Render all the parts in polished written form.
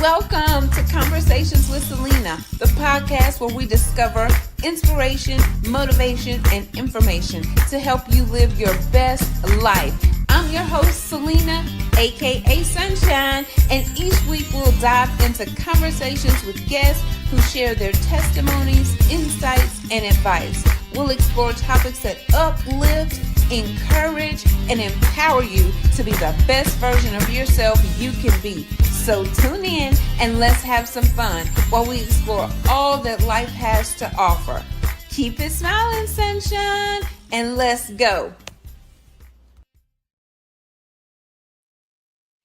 Welcome to Conversations with Celena, the podcast where we discover inspiration, motivation, and information to help you live your best life. I'm your host, Celena, aka Sunshine, and each week we'll dive into conversations with guests who share their testimonies, insights, and advice. We'll explore topics that uplift, encourage, and empower you to be the best version of yourself you can be. So tune in and let's have some fun while we explore all that life has to offer. Keep it smiling, sunshine, and let's go.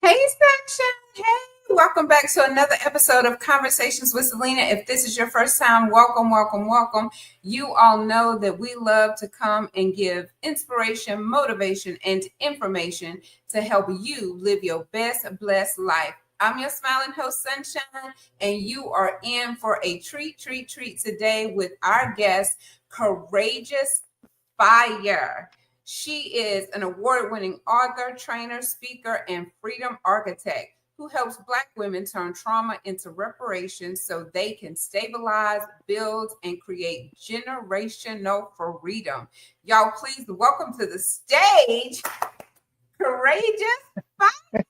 Hey, sunshine. Hey, welcome back to another episode of Conversations with Celena. If this is your first time, welcome, welcome, welcome. You all know that we love to come and give inspiration, motivation, and information to help you live your best blessed life. I'm your smiling host, Sunshine, and you are in for a treat today with our guest, Courageous Fire. She is an award-winning author, trainer, speaker, and freedom architect who helps Black women turn trauma into reparations so they can stabilize, build, and create generational freedom. Y'all, please welcome to the stage, Courageous Fire.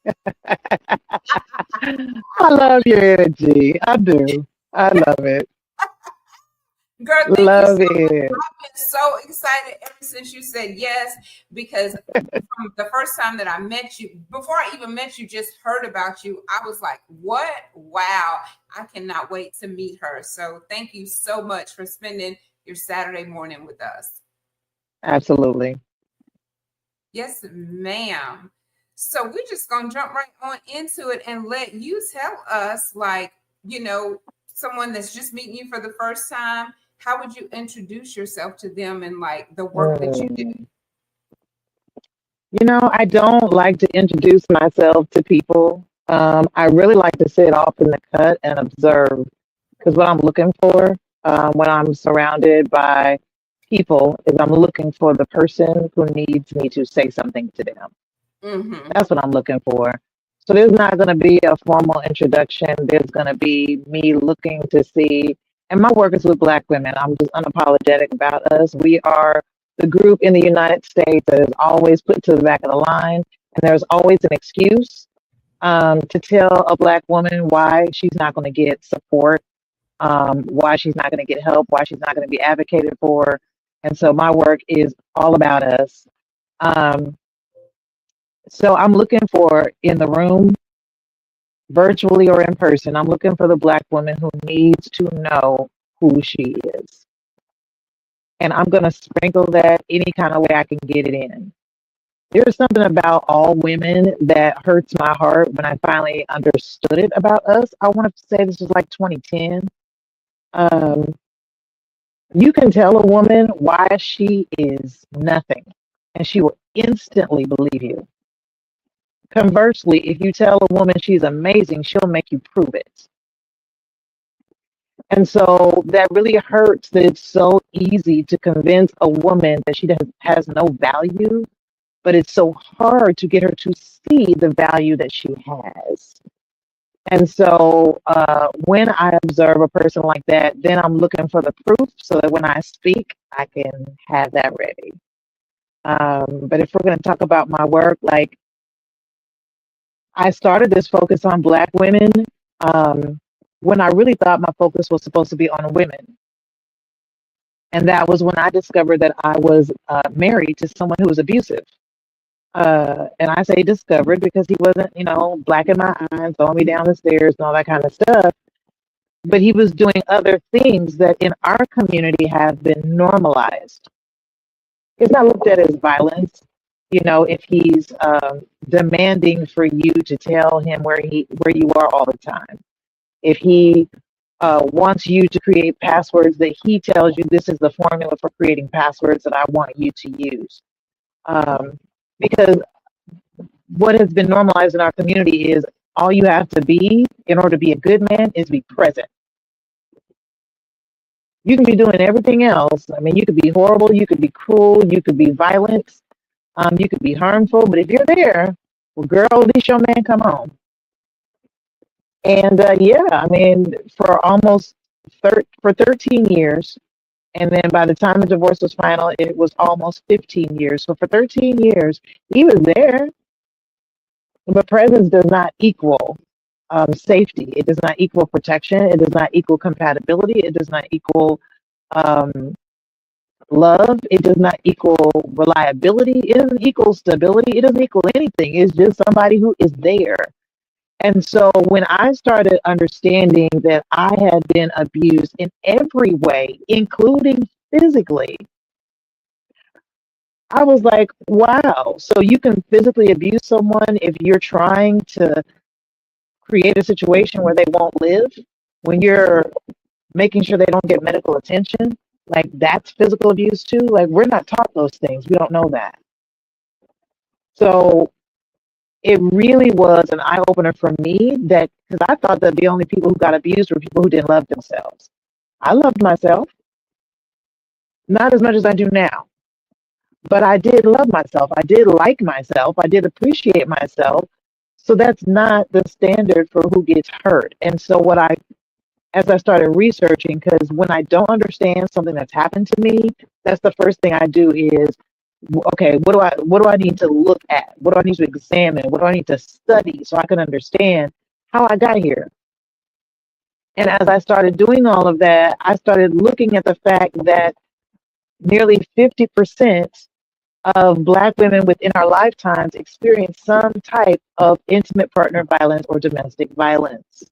I love your energy. I do. I love it. Girl, thank love you so much. it. I've been so excited ever since you said yes, because from the first time that I met you, before I even met you, just heard about you, I was like, what? Wow, I cannot wait to meet her. So thank you so much for spending your Saturday morning with us. Absolutely. Yes, ma'am. So we're just going to jump right on into it and let you tell us, like, someone that's just meeting you for the first time, how would you introduce yourself to them and like the work that you do? I don't like to introduce myself to people. I really like to sit off in the cut and observe, because what I'm looking for when I'm surrounded by people is I'm looking for the person who needs me to say something to them. Mm-hmm. That's what I'm looking for. So there's not going to be a formal introduction. There's going to be me looking to see, and my work is with Black women. I'm just unapologetic about us. We are the group in the United States that is always put to the back of the line, and there's always an excuse to tell a Black woman why she's not going to get support, why she's not going to get help, why she's not going to be advocated for. And so my work is all about us. So I'm looking for, in the room, virtually or in person, I'm looking for the Black woman who needs to know who she is. And I'm going to sprinkle that any kind of way I can get it in. There's something about all women that hurts my heart when I finally understood it about us. I want to say this was like 2010. You can tell a woman why she is nothing, and she will instantly believe you. Conversely, if you tell a woman she's amazing, she'll make you prove it. And so that really hurts that it's so easy to convince a woman that she has no value, but it's so hard to get her to see the value that she has. And so when I observe a person like that, then I'm looking for the proof so that when I speak, I can have that ready. But if we're going to talk about my work, like, I started this focus on Black women when I really thought my focus was supposed to be on women. And that was when I discovered that I was married to someone who was abusive. And I say discovered because he wasn't, Black in my eyes, throwing me down the stairs and all that kind of stuff. But he was doing other things that in our community have been normalized. It's not looked at as violence. If he's demanding for you to tell him where you are all the time, if he wants you to create passwords that he tells you this is the formula for creating passwords that I want you to use, because what has been normalized in our community is all you have to be in order to be a good man is be present. You can be doing everything else. I mean, you could be horrible, you could be cruel, you could be violent. You could be harmful, but if you're there, well, girl, at least your man come home. And yeah, I mean, for almost for 13 years, and then by the time the divorce was final, it was almost 15 years. So for 13 years, he was there, but presence does not equal safety. It does not equal protection. It does not equal compatibility. It does not equal um, love. It does not equal reliability. It doesn't equal stability. It doesn't equal anything. It's just somebody who is there. And so when I started understanding that I had been abused in every way, including physically, I was like, wow, so you can physically abuse someone if you're trying to create a situation where they won't live, when you're making sure they don't get medical attention, like that's physical abuse too. Like we're not taught those things. We don't know that. So it really was an eye opener for me, that because I thought that the only people who got abused were people who didn't love themselves. I loved myself, not as much as I do now, but I did love myself. I did like myself. I did appreciate myself. So that's not the standard for who gets hurt. And so as I started researching, because when I don't understand something that's happened to me, that's the first thing I do is, okay, what do I need to look at? What do I need to examine? What do I need to study so I can understand how I got here? And as I started doing all of that, I started looking at the fact that nearly 50% of Black women within our lifetimes experience some type of intimate partner violence or domestic violence.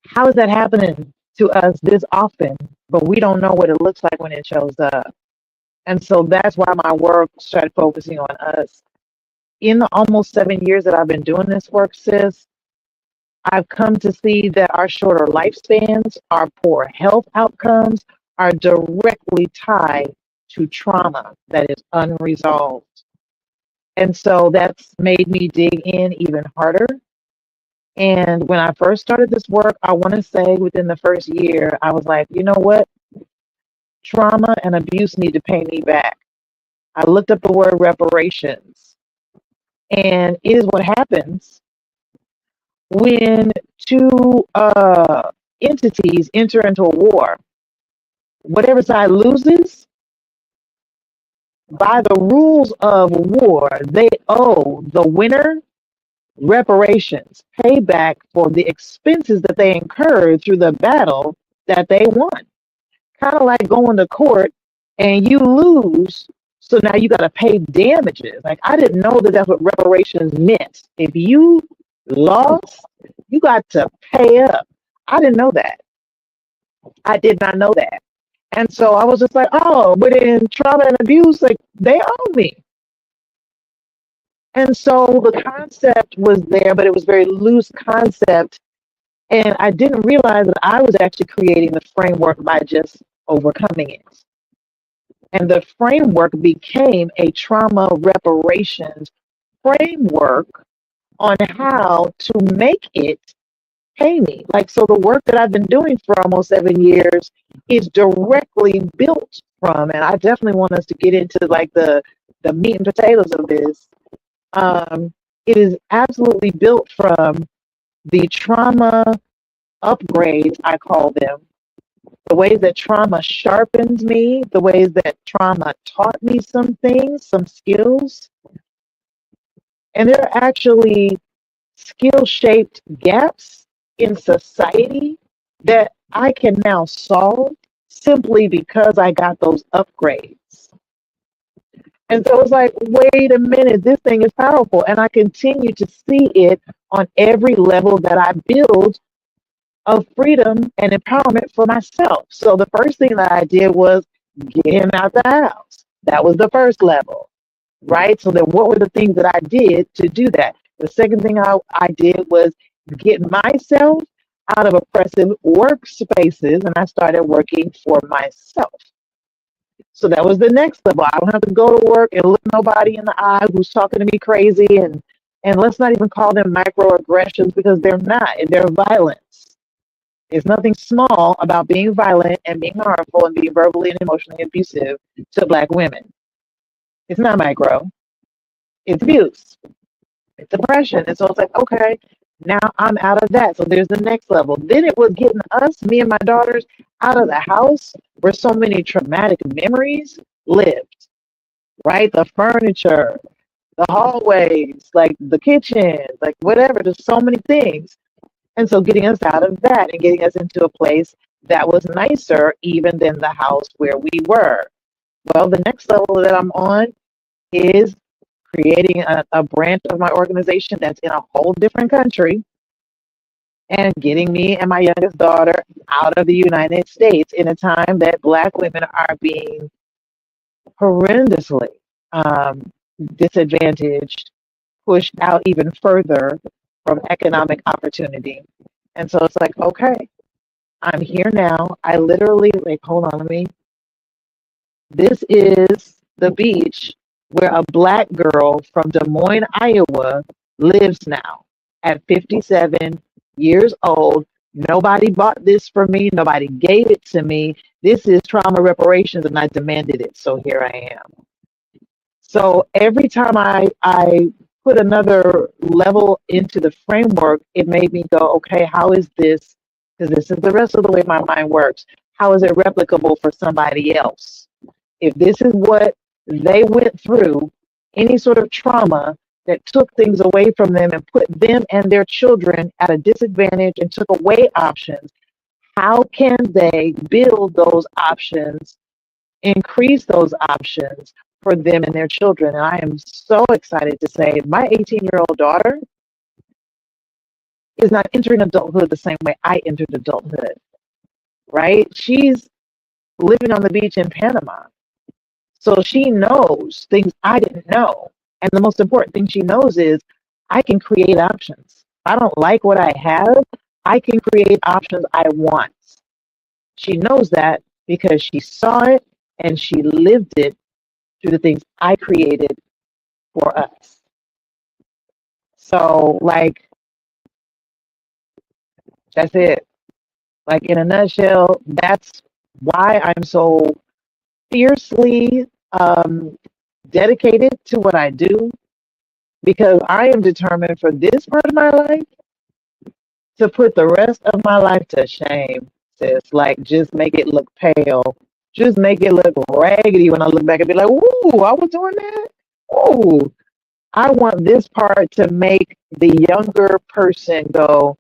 How is that happening to us this often, but we don't know what it looks like when it shows up? And so that's why my work started focusing on us. In the almost 7 years that I've been doing this work, sis, I've come to see that our shorter lifespans, our poor health outcomes are directly tied to trauma that is unresolved. And so that's made me dig in even harder. And when I first started this work, I want to say within the first year, I was like, you know what? Trauma and abuse need to pay me back. I looked up the word reparations, and it is what happens when two entities enter into a war. Whatever side loses, by the rules of war, they owe the winner reparations, payback for the expenses that they incurred through the battle that they won. Kind of like going to court and you lose, so now you got to pay damages. Like, I didn't know that that's what reparations meant. If you lost, you got to pay up. I didn't know that. I did not know that. And so I was just like, oh, but in trauma and abuse, like, they owe me. And so the concept was there, but it was very loose concept. And I didn't realize that I was actually creating the framework by just overcoming it. And the framework became a trauma reparations framework on how to make it pay me. Like, so the work that I've been doing for almost 7 years is directly built from, and I definitely want us to get into like the meat and potatoes of this. It is absolutely built from the trauma upgrades, I call them, the ways that trauma sharpens me, the ways that trauma taught me some things, some skills. And they're actually skill shaped gaps in society that I can now solve simply because I got those upgrades. And so it's like, wait a minute, this thing is powerful. And I continue to see it on every level that I build of freedom and empowerment for myself. So the first thing that I did was get him out the house. That was the first level, right? So then what were the things that I did to do that? The second thing I did was get myself out of oppressive workspaces, and I started working for myself. So that was the next level. I don't have to go to work and look nobody in the eye who's talking to me crazy, and let's not even call them microaggressions, because they're not. They're violence. There's nothing small about being violent and being harmful and being verbally and emotionally abusive to Black women. It's not micro. It's abuse. It's oppression. And so it's like, okay, Now I'm out of that. So there's the next level. Then it was getting us, me and my daughters, out of the house where so many traumatic memories lived, right? The furniture, the hallways, like the kitchen, like whatever. There's so many things. And so getting us out of that and getting us into a place that was nicer even than the house where we were. Well, the next level that I'm on is creating a branch of my organization that's in a whole different country and getting me and my youngest daughter out of the United States in a time that Black women are being horrendously um, disadvantaged, pushed out even further from economic opportunity. And so it's like, okay, I'm here now. I literally, like, hold on, this is the beach where a Black girl from Des Moines, Iowa lives now at 57 years old. Nobody bought this for me. Nobody gave it to me. This is trauma reparations, and I demanded it. So here I am. So every time I put another level into the framework, it made me go, okay, how is this? Because this is the rest of the way my mind works. How is it replicable for somebody else? If this is what they went through, any sort of trauma that took things away from them and put them and their children at a disadvantage and took away options, how can they build those options, increase those options for them and their children? And I am so excited to say my 18-year-old daughter is not entering adulthood the same way I entered adulthood, right? She's living on the beach in Panama. So she knows things I didn't know. And the most important thing she knows is I can create options. If I don't like what I have, I can create options I want. She knows that because she saw it and she lived it through the things I created for us. So, like, that's it. Like, in a nutshell, that's why I'm so fiercely dedicated to what I do, because I am determined for this part of my life to put the rest of my life to shame, sis. Like, just make it look pale. Just make it look raggedy when I look back and be like, ooh, I was doing that. Ooh, I want this part to make the younger person go,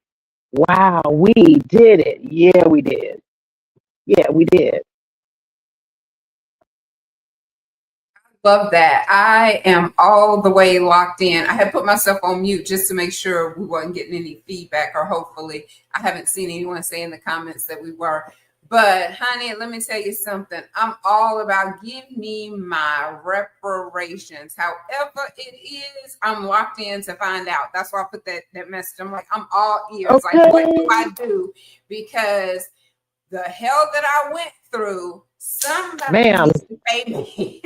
wow, we did it. Yeah, we did. Yeah, we did. Love that. I am all the way locked in. I had put myself on mute just to make sure we weren't getting any feedback, or hopefully I haven't seen anyone say in the comments that we were. But honey, let me tell you something. I'm all about give me my reparations. However it is, I'm locked in to find out. That's why I put that message. I'm like, I'm all ears. Like, what do I Okay, do? Because the hell that I went through, somebody ma'am. needs to pay me.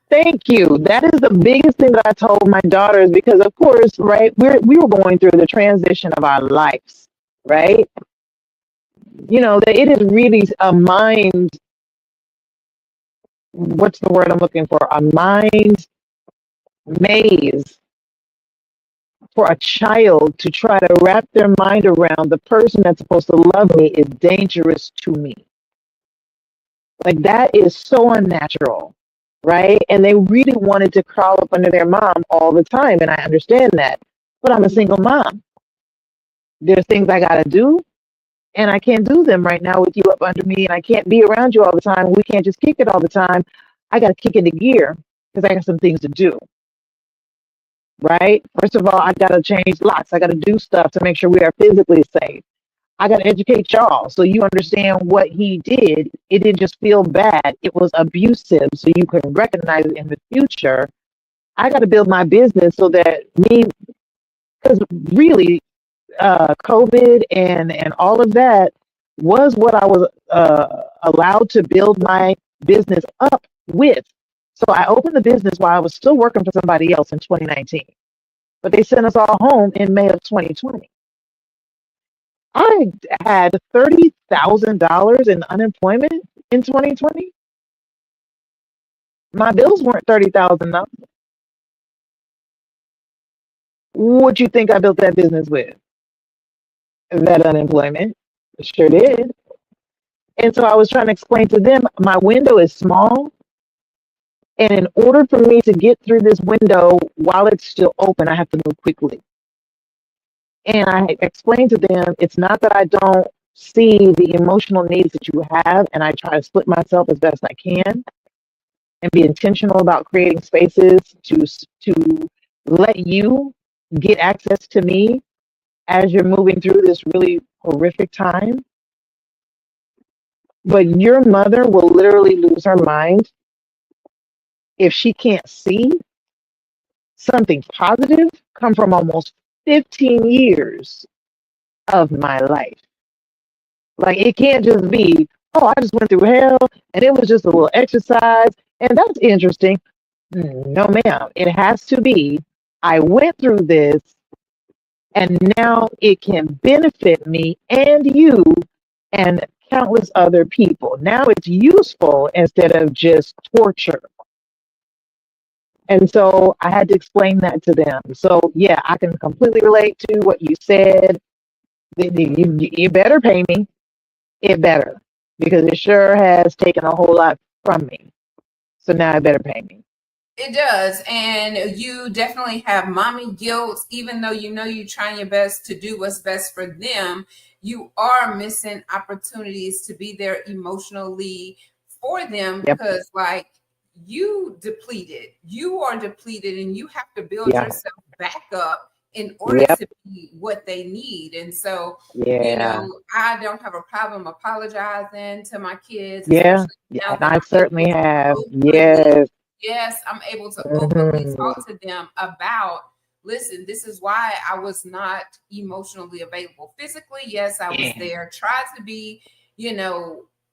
Thank you. That is the biggest thing that I told my daughters because, of course, right, we were going through the transition of our lives, right? You know, that it is really a mind, what's the word I'm looking for? A mind maze for a child to try to wrap their mind around the person that's supposed to love me is dangerous to me. Like, that is so unnatural, right? And they really wanted to crawl up under their mom all the time. And I understand that. But I'm a single mom. There's things I got to do, and I can't do them right now with you up under me. And I can't be around you all the time. We can't just kick it all the time. I got to kick into gear because I got some things to do, right? First of all, I got to change locks. I got to do stuff to make sure we are physically safe. I got to educate y'all so you understand what he did. It didn't just feel bad, it was abusive, so you can recognize it in the future. I got to build my business so that me, because really, COVID and all of that was what I was allowed to build my business up with. So I opened the business while I was still working for somebody else in 2019, but they sent us all home in May of 2020. I had $30,000 in unemployment in 2020. My bills weren't 30,000 though. What you think I built that business with? that unemployment. Sure did. And so I was trying to explain to them my window is small. And in order for me to get through this window while it's still open, I have to move quickly. And I explained to them it's not that I don't see the emotional needs that you have, and I try to split myself as best I can and be intentional about creating spaces to let you get access to me as you're moving through this really horrific time. But your mother will literally lose her mind if she can't see something positive come from almost 15 years of my life. Like, it can't just be, oh, I just went through hell and it was just a little exercise and that's interesting. No, ma'am. It has to be, I went through this and now it can benefit me and you and countless other people. Now it's useful instead of just torture. And so I had to explain that to them. So yeah, I can completely relate to what you said. You better pay me. It better, because it sure has taken a whole lot from me. So now it better pay me. It does. And you definitely have mommy guilt, even though you know you're trying your best to do what's best for them. You are missing opportunities to be there emotionally for them Yep. because, like, you are depleted, and you have to build Yeah. yourself back up in order Yep. to be what they need. And so, Yeah. I don't have a problem apologizing to my kids, Yeah. especially Yeah. now And that I I'm able certainly to have. openly, Yes. yes, I'm able to openly Hmm. talk to them about, listen, this is why I was not emotionally available. Physically, yes, I was Yeah. there, tried to be,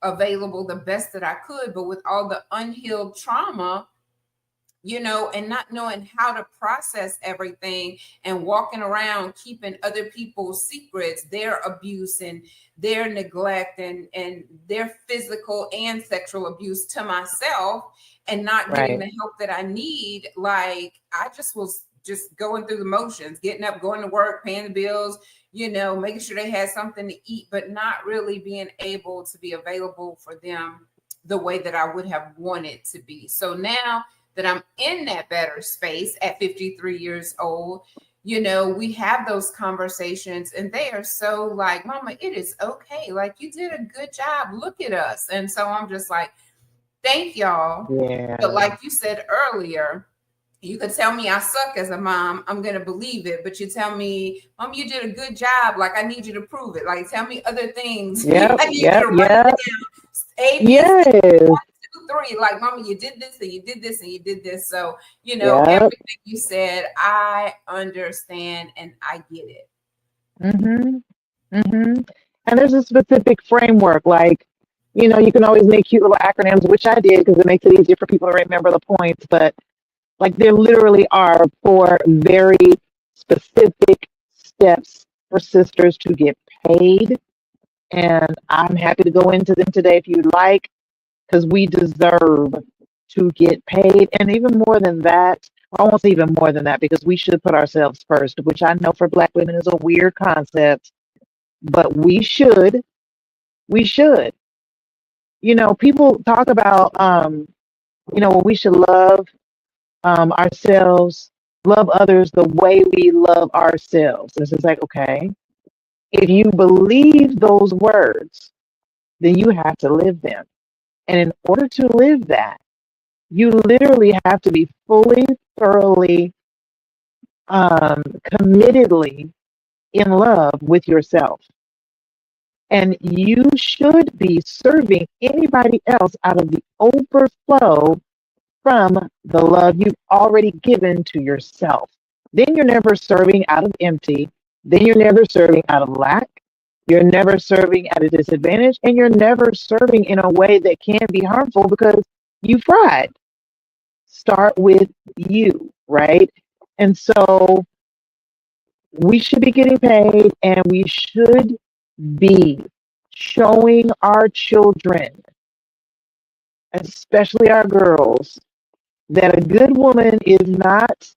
available the best that I could, but with all the unhealed trauma, and not knowing how to process everything and walking around keeping other people's secrets, their abuse and their neglect and their physical and sexual abuse to myself, and not getting Right. the help that I need. Like, I just was just going through the motions, getting up, going to work, paying the bills, making sure they had something to eat, but not really being able to be available for them the way that I would have wanted to be. So now that I'm in that better space at 53 years old, we have those conversations, and they are so like, Mama, it is okay. Like, you did a good job. Look at us. And so I'm just like, thank y'all. But Yeah. like you said earlier, you could tell me I suck as a mom, I'm gonna believe it. But you tell me, Mom, you did a good job. Like, I need you to prove it. Like, tell me other things. Yep. I need you Yep. to run it Yep. down. A, B, C, Yes. 1, 2, 3. Like, Mama, you did this and you did this and you did this. So, Yep. everything you said, I understand and I get it. Mm-hmm. Mm-hmm. And there's a specific framework, like, you can always make cute little acronyms, which I did because it makes it easier for people to remember the points. But like, there literally are 4 very specific steps for sisters to get paid. And I'm happy to go into them today if you'd like, because we deserve to get paid. And even more than that, almost even more than that, because we should put ourselves first, which I know for Black women is a weird concept, but we should. We should. People talk about, we should love ourselves, love others the way we love ourselves. It's just like, okay, if you believe those words, then you have to live them. And in order to live that, you literally have to be fully, thoroughly, committedly in love with yourself. And you should be serving anybody else out of the overflow from the love you've already given to yourself. Then you're never serving out of empty. Then you're never serving out of lack. You're never serving at a disadvantage. And you're never serving in a way that can be harmful because you fried. Start with you, right? And so we should be getting paid, and we should be showing our children, especially our girls, that a good woman is not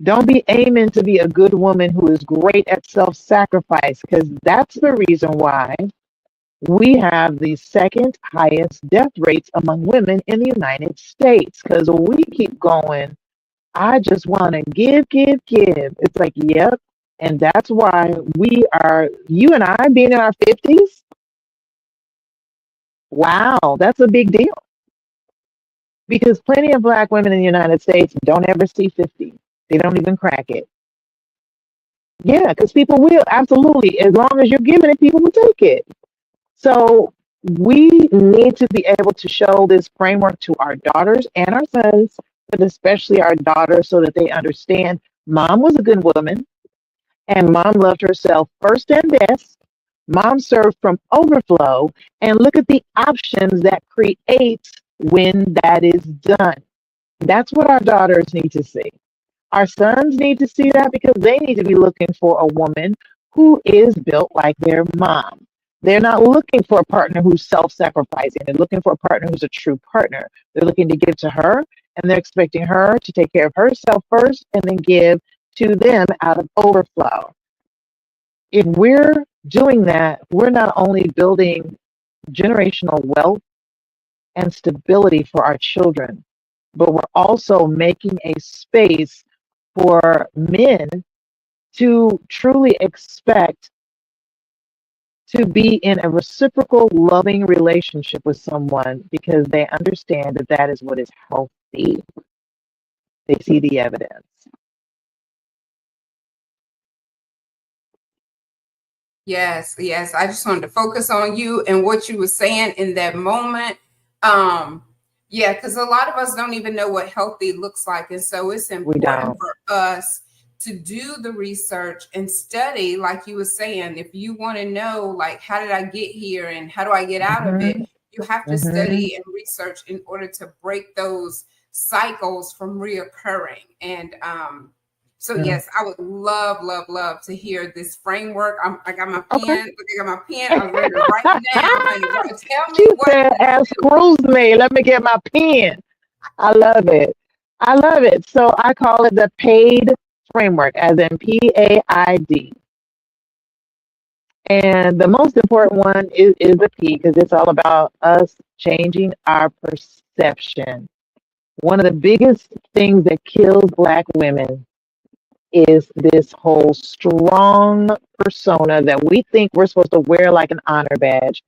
Don't be aiming to be a good woman who is great at self-sacrifice, because that's the reason why we have the second highest death rates among women in the United States. Because we keep going, I just want to give, give, give. It's like, yep. And that's why we are, you and I being in our 50s, wow, that's a big deal. Because plenty of Black women in the United States don't ever see 50. They don't even crack it. Yeah, because people will, absolutely. As long as you're giving it, people will take it. So we need to be able to show this framework to our daughters and our sons, but especially our daughters, so that they understand mom was a good woman and mom loved herself first and best. Mom served from overflow, and look at the options that creates when that is done. That's what our daughters need to see. Our sons need to see that because they need to be looking for a woman who is built like their mom. They're not looking for a partner who's self sacrificing. They're looking for a partner who's a true partner. They're looking to give to her, and they're expecting her to take care of herself first and then give to them out of overflow. If we're doing that, we're not only building generational wealth and stability for our children, but we're also making a space for men to truly expect to be in a reciprocal, loving relationship with someone because they understand that that is what is healthy. They see the evidence. Yes, yes. I just wanted to focus on you and what you were saying in that moment. Um, yeah, because a lot of us don't even know what healthy looks like. And so it's We important don't. for us to do the research and study, like you were saying. If you want to know, like, how did I get here and how do I get out of it? Hmm. You have to Hmm. study and research in order to break those cycles from reoccurring. And so yes, I would love, love, love to hear this framework. I got my Okay. pen. Look, I got my pen. I was ready to write it down, honey. Tell She me what. said, excuse me, let me get my pen. I love it. I love it. So I call it the PAID framework, as in PAID. And the most important one is the P, because it's all about us changing our perception. One of the biggest things that kills Black women is this whole strong persona that we think we're supposed to wear like an honor badge.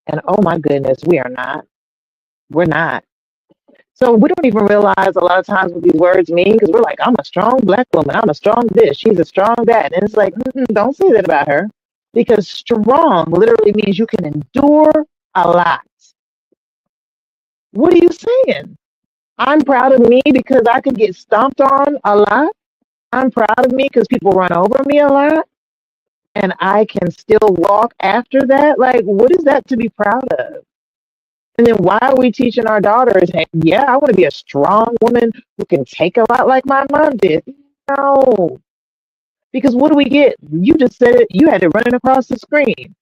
And oh my goodness, we are not. We're not. So we don't even realize a lot of times what these words mean because we're like, I'm a strong Black woman. I'm a strong this. She's a strong that. And it's like, don't say that about her, because strong literally means you can endure a lot. What are you saying? I'm proud of me because I could get stomped on a lot. I'm proud of me because people run over me a lot and I can still walk after that. Like, what is that to be proud of? And then why are we teaching our daughters, hey, yeah, I want to be a strong woman who can take a lot like my mom did? No. Because what do we get? You just said it, you had it running across the screen.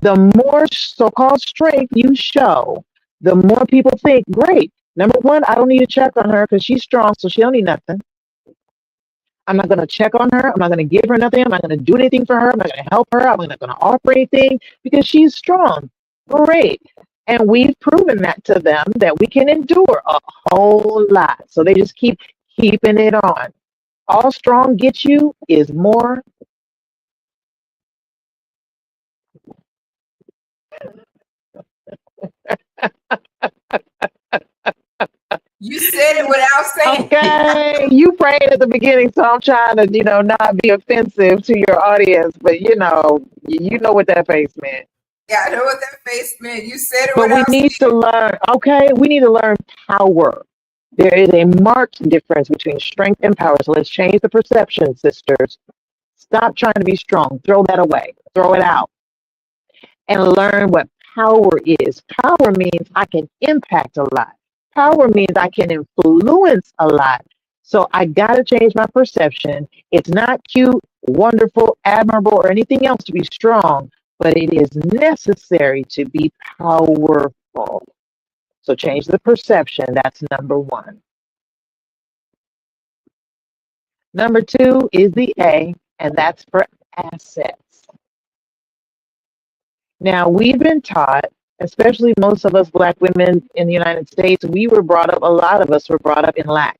The more so called strength you show, the more people think, great. Number one, I don't need to check on her because she's strong, so she don't need nothing. I'm not going to check on her. I'm not going to give her nothing. I'm not going to do anything for her. I'm not going to help her. I'm not going to offer anything because she's strong. Great. And we've proven that to them that we can endure a whole lot. So they just keep keeping it on. All strong gets you is more. You said it without saying it. Okay, you prayed at the beginning, so I'm trying to, not be offensive to your audience, but you know what that face meant. Yeah, I know what that face meant. You said it But we without need to saying learn, okay, we need to learn power. There is a marked difference between strength and power. So let's change the perception, sisters. Stop trying to be strong. Throw that away. Throw it out and learn what power is. Power means I can impact a lot. Power means I can influence a lot. So I got to change my perception. It's not cute, wonderful, admirable, or anything else to be strong, but it is necessary to be powerful. So change the perception. That's number one. Number two is the A, and that's for assets. Now, we've been taught, especially most of us Black women in the United States, we were brought up, a lot of us were brought up in lack.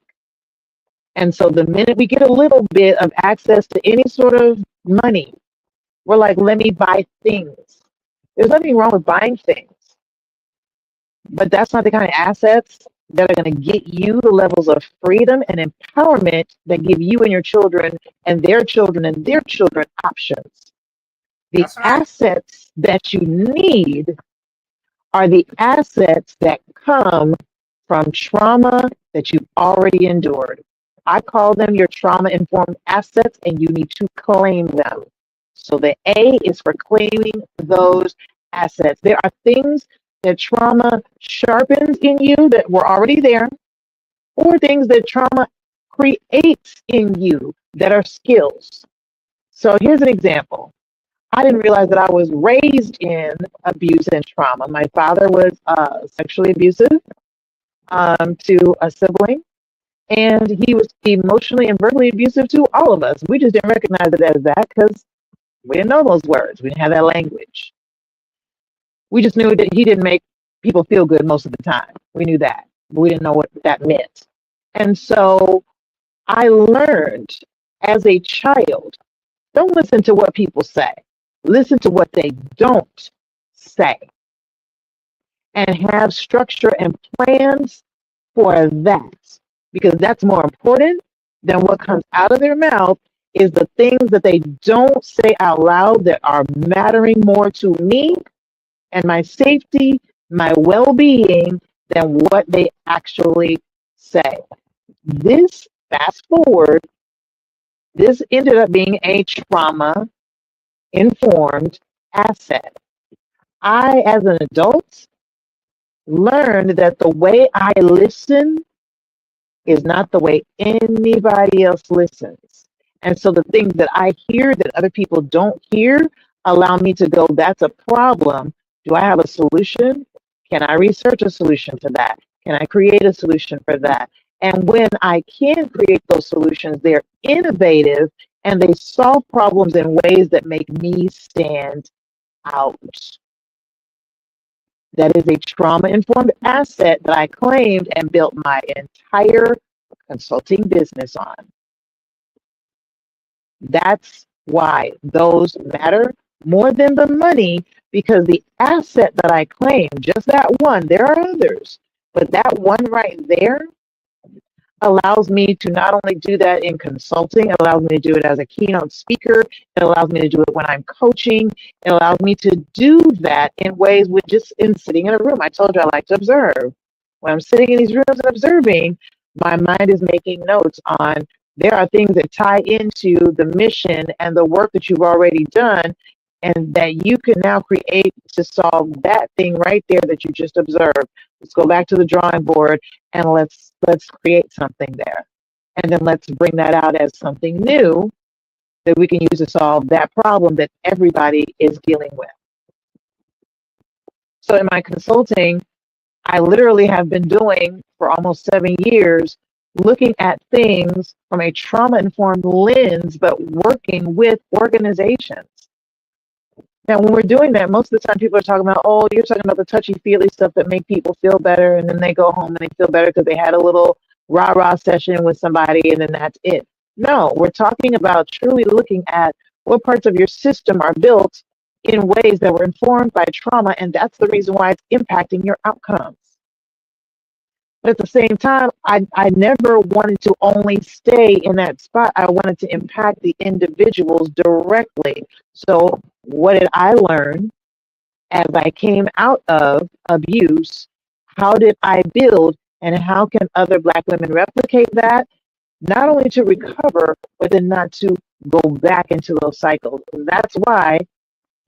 And so the minute we get a little bit of access to any sort of money, we're like, let me buy things. There's nothing wrong with buying things, but that's not the kind of assets that are going to get you the levels of freedom and empowerment that give you and your children and their children and their children options. The That's right. assets that you need are the assets that come from trauma that you've already endured. I call them your trauma-informed assets, and you need to claim them. So the A is for claiming those assets. There are things that trauma sharpens in you that were already there, or things that trauma creates in you that are skills. So here's an example. I didn't realize that I was raised in abuse and trauma. My father was sexually abusive to a sibling, and he was emotionally and verbally abusive to all of us. We just didn't recognize it as that because we didn't know those words. We didn't have that language. We just knew that he didn't make people feel good most of the time. We knew that, but we didn't know what that meant. And so I learned as a child, don't listen to what people say. Listen to what they don't say, and have structure and plans for that, because that's more important than what comes out of their mouth is the things that they don't say out loud that are mattering more to me and my safety, my well-being, than what they actually say. This, fast forward, this ended up being a trauma-informed asset. I, as an adult, learned that the way I listen is not the way anybody else listens. And so the things that I hear that other people don't hear allow me to go, that's a problem. Do I have a solution? Can I research a solution to that? Can I create a solution for that? And when I can create those solutions, they're innovative and they solve problems in ways that make me stand out. That is a trauma-informed asset that I claimed and built my entire consulting business on. That's why those matter more than the money, because the asset that I claim, just that one, there are others, but that one right there allows me to not only do that in consulting, it allows me to do it as a keynote speaker, it allows me to do it when I'm coaching, it allows me to do that in ways with just in sitting in a room. I told you I like to observe. When I'm sitting in these rooms and observing, my mind is making notes on there are things that tie into the mission and the work that you've already done and that you can now create to solve that thing right there that you just observed. Let's go back to the drawing board and let's create something there. And then let's bring that out as something new that we can use to solve that problem that everybody is dealing with. So in my consulting, I literally have been doing for almost 7 years, looking at things from a trauma-informed lens, but working with organizations. Now, when we're doing that, most of the time people are talking about, oh, you're talking about the touchy-feely stuff that make people feel better, and then they go home and they feel better because they had a little rah-rah session with somebody, and then that's it. No, we're talking about truly looking at what parts of your system are built in ways that were informed by trauma, and that's the reason why it's impacting your outcomes. But at the same time, I never wanted to only stay in that spot. I wanted to impact the individuals directly. So what did I learn as I came out of abuse? How did I build, and how can other Black women replicate that? Not only to recover, but then not to go back into those cycles. That's why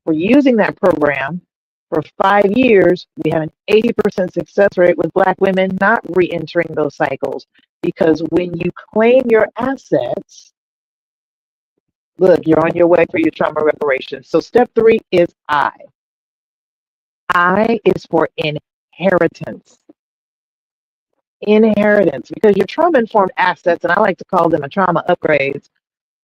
we're using that program. For 5 years, we have an 80% success rate with Black women not re-entering those cycles. Because when you claim your assets, look, you're on your way for your trauma reparation. So step 3 is I. I is for inheritance. inheritance, because your trauma informed assets, and I like to call them a trauma upgrades,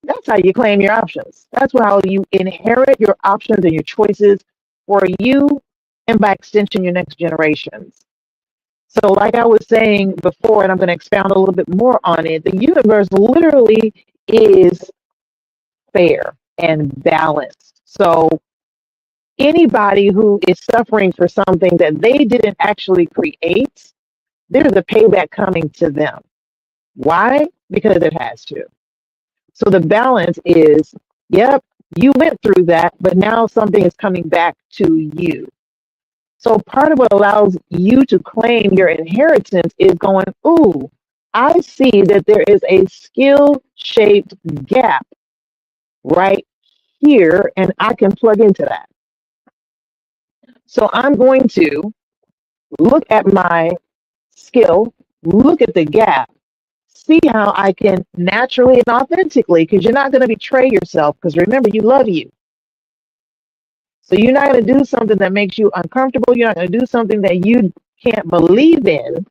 that's how you claim your options. That's how you inherit your options and your choices for you and by extension, your next generations. So, like I was saying before, and I'm going to expound a little bit more on it, the universe literally is fair and balanced. So, anybody who is suffering for something that they didn't actually create, there's a payback coming to them. Why? Because it has to. So the balance is, yep, you went through that, but now something is coming back to you. So part of what allows you to claim your inheritance is going, ooh, I see that there is a skill shaped gap right here, and I can plug into that. So I'm going to look at my skill, look at the gap, see how I can naturally and authentically, because you're not going to betray yourself, because remember, you love you. So you're not going to do something that makes you uncomfortable. You're not going to do something that you can't believe in.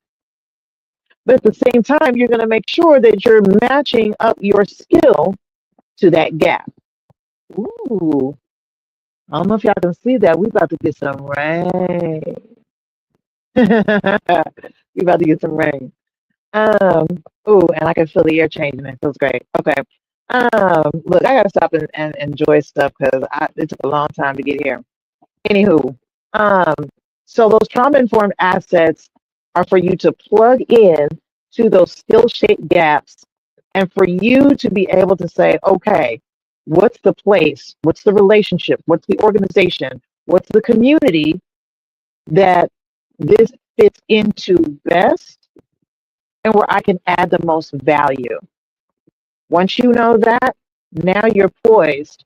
But at the same time, you're going to make sure that you're matching up your skill to that gap. Ooh, I don't know if y'all can see that. We're about to get some rain. We're about to get some rain. Oh, and I can feel the air changing. It feels great. Okay. Look, I gotta stop and enjoy stuff because it took a long time to get here. Anywho, um, so those trauma-informed assets are for you to plug in to those skill-shaped gaps and for you to be able to say, okay, what's the place? What's the relationship? What's the organization? What's the community that this fits into best and where I can add the most value? Once you know that, now you're poised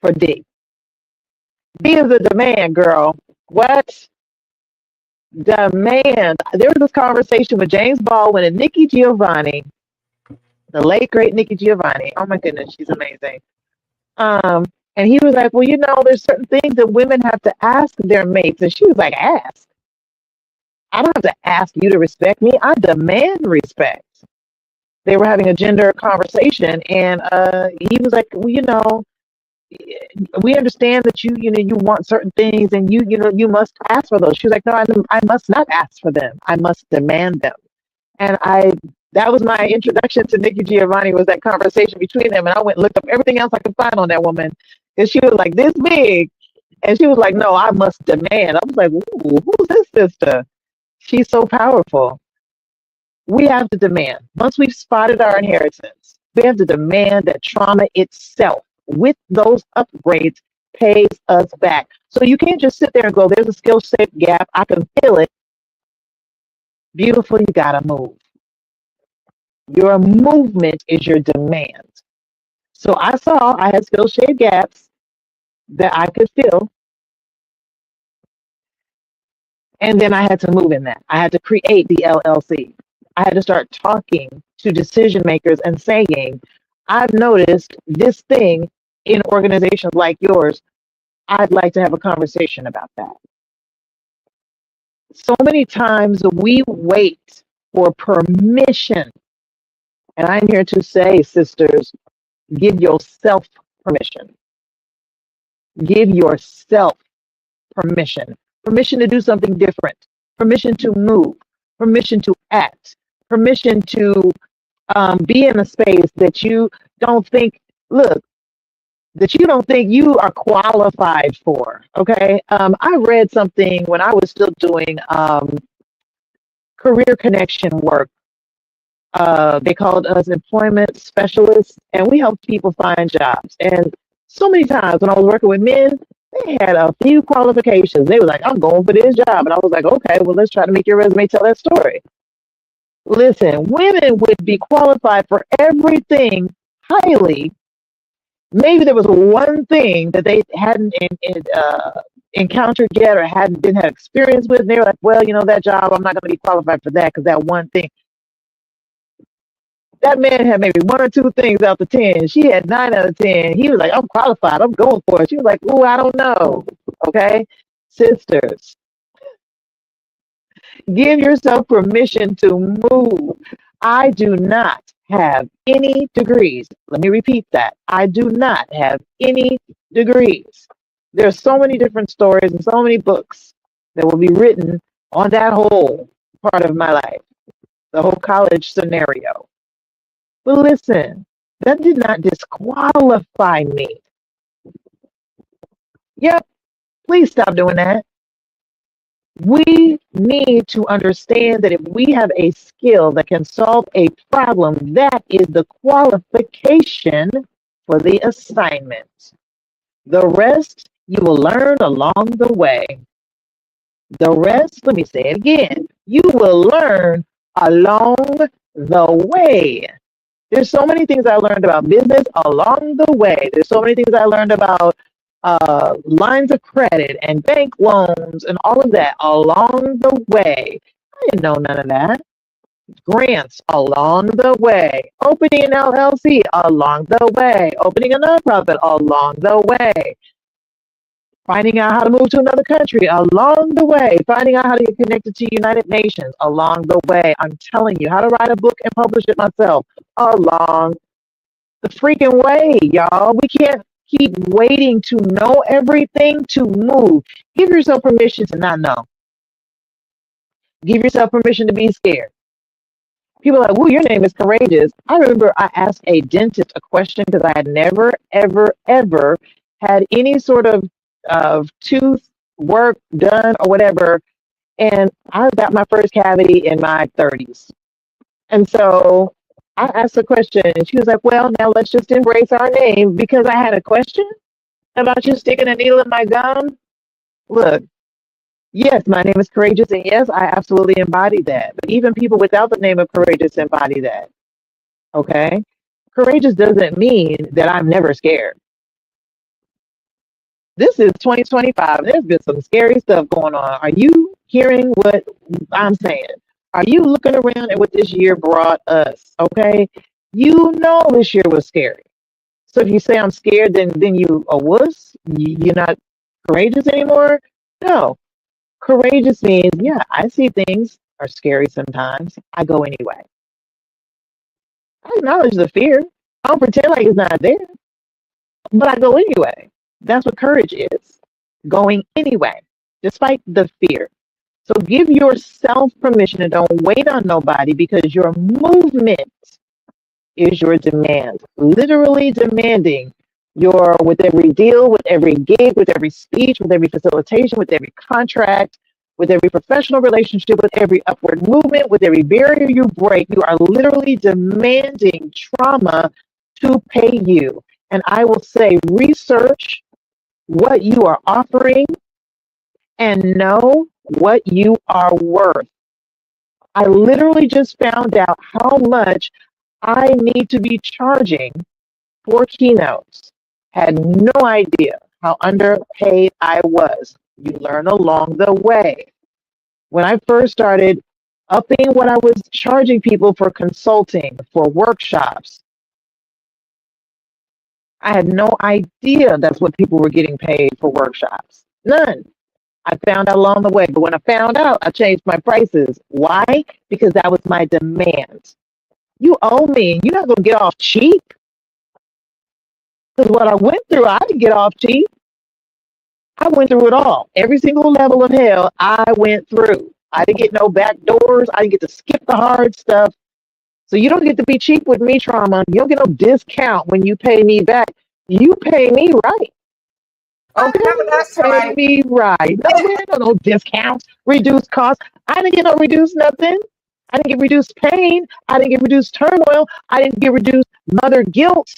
for D. D is a demand, girl. What? Demand. There was this conversation with James Baldwin and Nikki Giovanni, the late great Nikki Giovanni. Oh my goodness, she's amazing. And he was like, well, you know, there's certain things that women have to ask their mates. And she was like, ask. I don't have to ask you to respect me. I demand respect. They were having a gender conversation, and he was like, well, you know, we understand that you know, you want certain things, and you know, you must ask for those. She was like, no, I must not ask for them. I must demand them. And that was my introduction to Nikki Giovanni, was that conversation between them. And I went and looked up everything else I could find on that woman, because she was like this big, and she was like, no, I must demand. I was like, ooh, who's this sister? She's so powerful. We have to demand. Once we've spotted our inheritance, we have to demand that trauma itself, with those upgrades, pays us back. So you can't just sit there and go, there's a skill set gap. I can feel it. Beautiful, you got to move. Your movement is your demand. So I saw I had skill shaped gaps that I could fill. And then I had to move in that. I had to create the LLC. I had to start talking to decision makers and saying, I've noticed this thing in organizations like yours. I'd like to have a conversation about that. So many times we wait for permission. And I'm here to say, sisters, give yourself permission. Give yourself permission. Permission to do something different. Permission to move. Permission to act. Permission to be in a space that you don't think, look, that you don't think you are qualified for. Okay. I read something when I was still doing career connection work. They called us employment specialists, and we helped people find jobs. And so many times when I was working with men, they had a few qualifications. They were like, I'm going for this job. And I was like, okay, well, let's try to make your resume tell that story. Listen, women would be qualified for everything highly. Maybe there was one thing that they hadn't encountered yet, or didn't have experience with. And they were like, well, you know, that job, I'm not going to be qualified for that because that one thing. That man had maybe one or two things out of 10. She had 9 out of 10. He was like, I'm qualified. I'm going for it. She was like, oh, I don't know. Okay. Sisters, Give yourself permission to move. I do not have any degrees. Let me repeat that. I do not have any degrees. There's so many different stories and so many books that will be written on that whole part of my life, the whole college scenario. But listen, that did not disqualify me. Yep, please stop doing that. We need to understand that if we have a skill that can solve a problem, that is the qualification for the assignment. The rest you will learn along the way. The rest, let me say it again, you will learn along the way. There's so many things I learned about business along the way. There's so many things I learned about lines of credit and bank loans and all of that along the way. I didn't know none of that. Grants along the way. Opening an LLC along the way. Opening a nonprofit along the way. Finding out how to move to another country along the way. Finding out how to get connected to United Nations along the way. I'm telling you, how to write a book and publish it myself along the freaking way, y'all. We can't keep waiting to know everything to move. Give yourself permission to not know. Give yourself permission to be scared. People are like, "Well, your name is courageous." I remember I asked a dentist a question because I had never, ever, ever had any sort of tooth work done or whatever. And I got my first cavity in my 30s. And so I asked a question and she was like, "Well, now let's just embrace our name," because I had a question about you sticking a needle in my gum. Look, yes, my name is courageous, and yes, I absolutely embody that. But even people without the name of courageous embody that. Okay? Courageous doesn't mean that I'm never scared. This is 2025. There's been some scary stuff going on. Are you hearing what I'm saying? Are you looking around at what this year brought us? Okay? You know this year was scary. So if you say I'm scared, then you a wuss? You're not courageous anymore? No. Courageous means, yeah, I see things are scary sometimes. I go anyway. I acknowledge the fear. I don't pretend like it's not there, but I go anyway. That's what courage is. Going anyway, despite the fear. So give yourself permission and don't wait on nobody, because your movement is your demand. Literally demanding your, with every deal, with every gig, with every speech, with every facilitation, with every contract, with every professional relationship, with every upward movement, with every barrier you break, you are literally demanding trauma to pay you. And I will say, research what you are offering and know what you are worth. I literally just found out how much I need to be charging for keynotes. Had no idea how underpaid I was. You learn along the way. When I first started upping what I was charging people for consulting, for workshops, I had no idea that's what people were getting paid for workshops. None. I found out along the way. But when I found out, I changed my prices. Why? Because that was my demand. You owe me. You're not going to get off cheap. Because what I went through, I didn't get off cheap. I went through it all. Every single level of hell I went through. I didn't get no back doors. I didn't get to skip the hard stuff. So you don't get to be cheap with me, trauma. You don't get no discount when you pay me back. You pay me right. Okay, That's pay right. me right. No, there ain't no discounts, reduced costs. I didn't get no reduced nothing. I didn't get reduced pain. I didn't get reduced turmoil. I didn't get reduced mother guilt.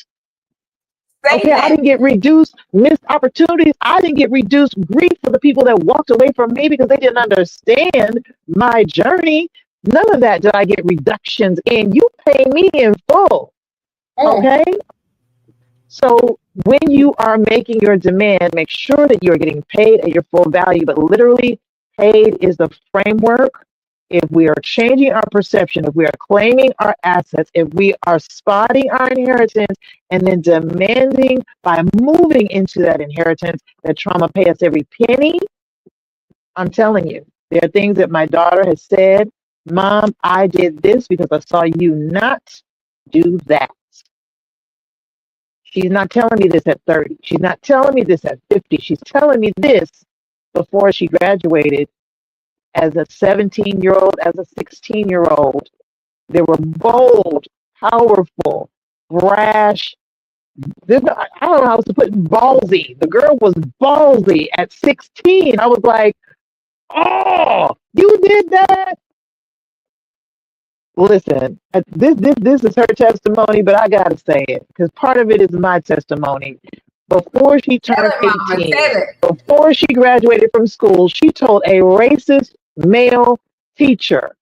Say Okay, I that. didn't get reduced missed opportunities. I didn't get reduced grief for the people that walked away from me because they didn't understand my journey. None of that did I get reductions in. You pay me in full. Mm. Okay? So when you are making your demand, make sure that you're getting paid at your full value, but literally paid is the framework. If we are changing our perception, if we are claiming our assets, if we are spotting our inheritance and then demanding by moving into that inheritance that trauma pay us every penny, I'm telling you, There are things that my daughter has said, Mom, I did this because I saw you not do that. She's not telling me this at 30. She's not telling me this at 50. She's telling me this before she graduated as a 17-year-old, as a 16-year-old. They were bold, powerful, brash. I don't know how to put ballsy. The girl was ballsy at 16. I was like, oh, you did that? Listen, this is her testimony, but I gotta say it because part of it is my testimony. Before she Tell turned it, Mama. 18, Tell it. before she graduated from school, she told a racist male teacher,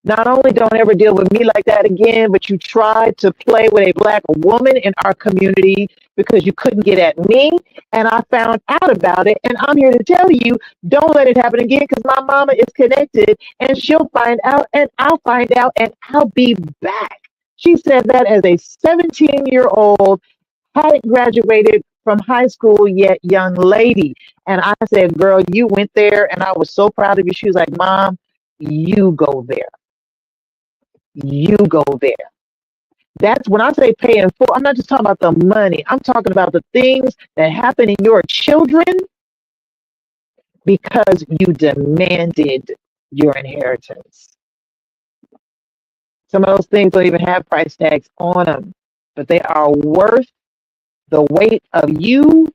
not only don't ever deal with me like that again, but you tried to play with a black woman in our community because you couldn't get at me. And I found out about it. And I'm here to tell you, don't let it happen again because my mama is connected and she'll find out and I'll find out and I'll be back. She said that as a 17-year-old, hadn't graduated from high school yet, young lady. And I said, girl, you went there and I was so proud of you. She was like, Mom, you go there. You go there. That's when I say pay in full. I'm not just talking about the money. I'm talking about the things that happen in your children because you demanded your inheritance. Some of those things don't even have price tags on them, but they are worth the weight of you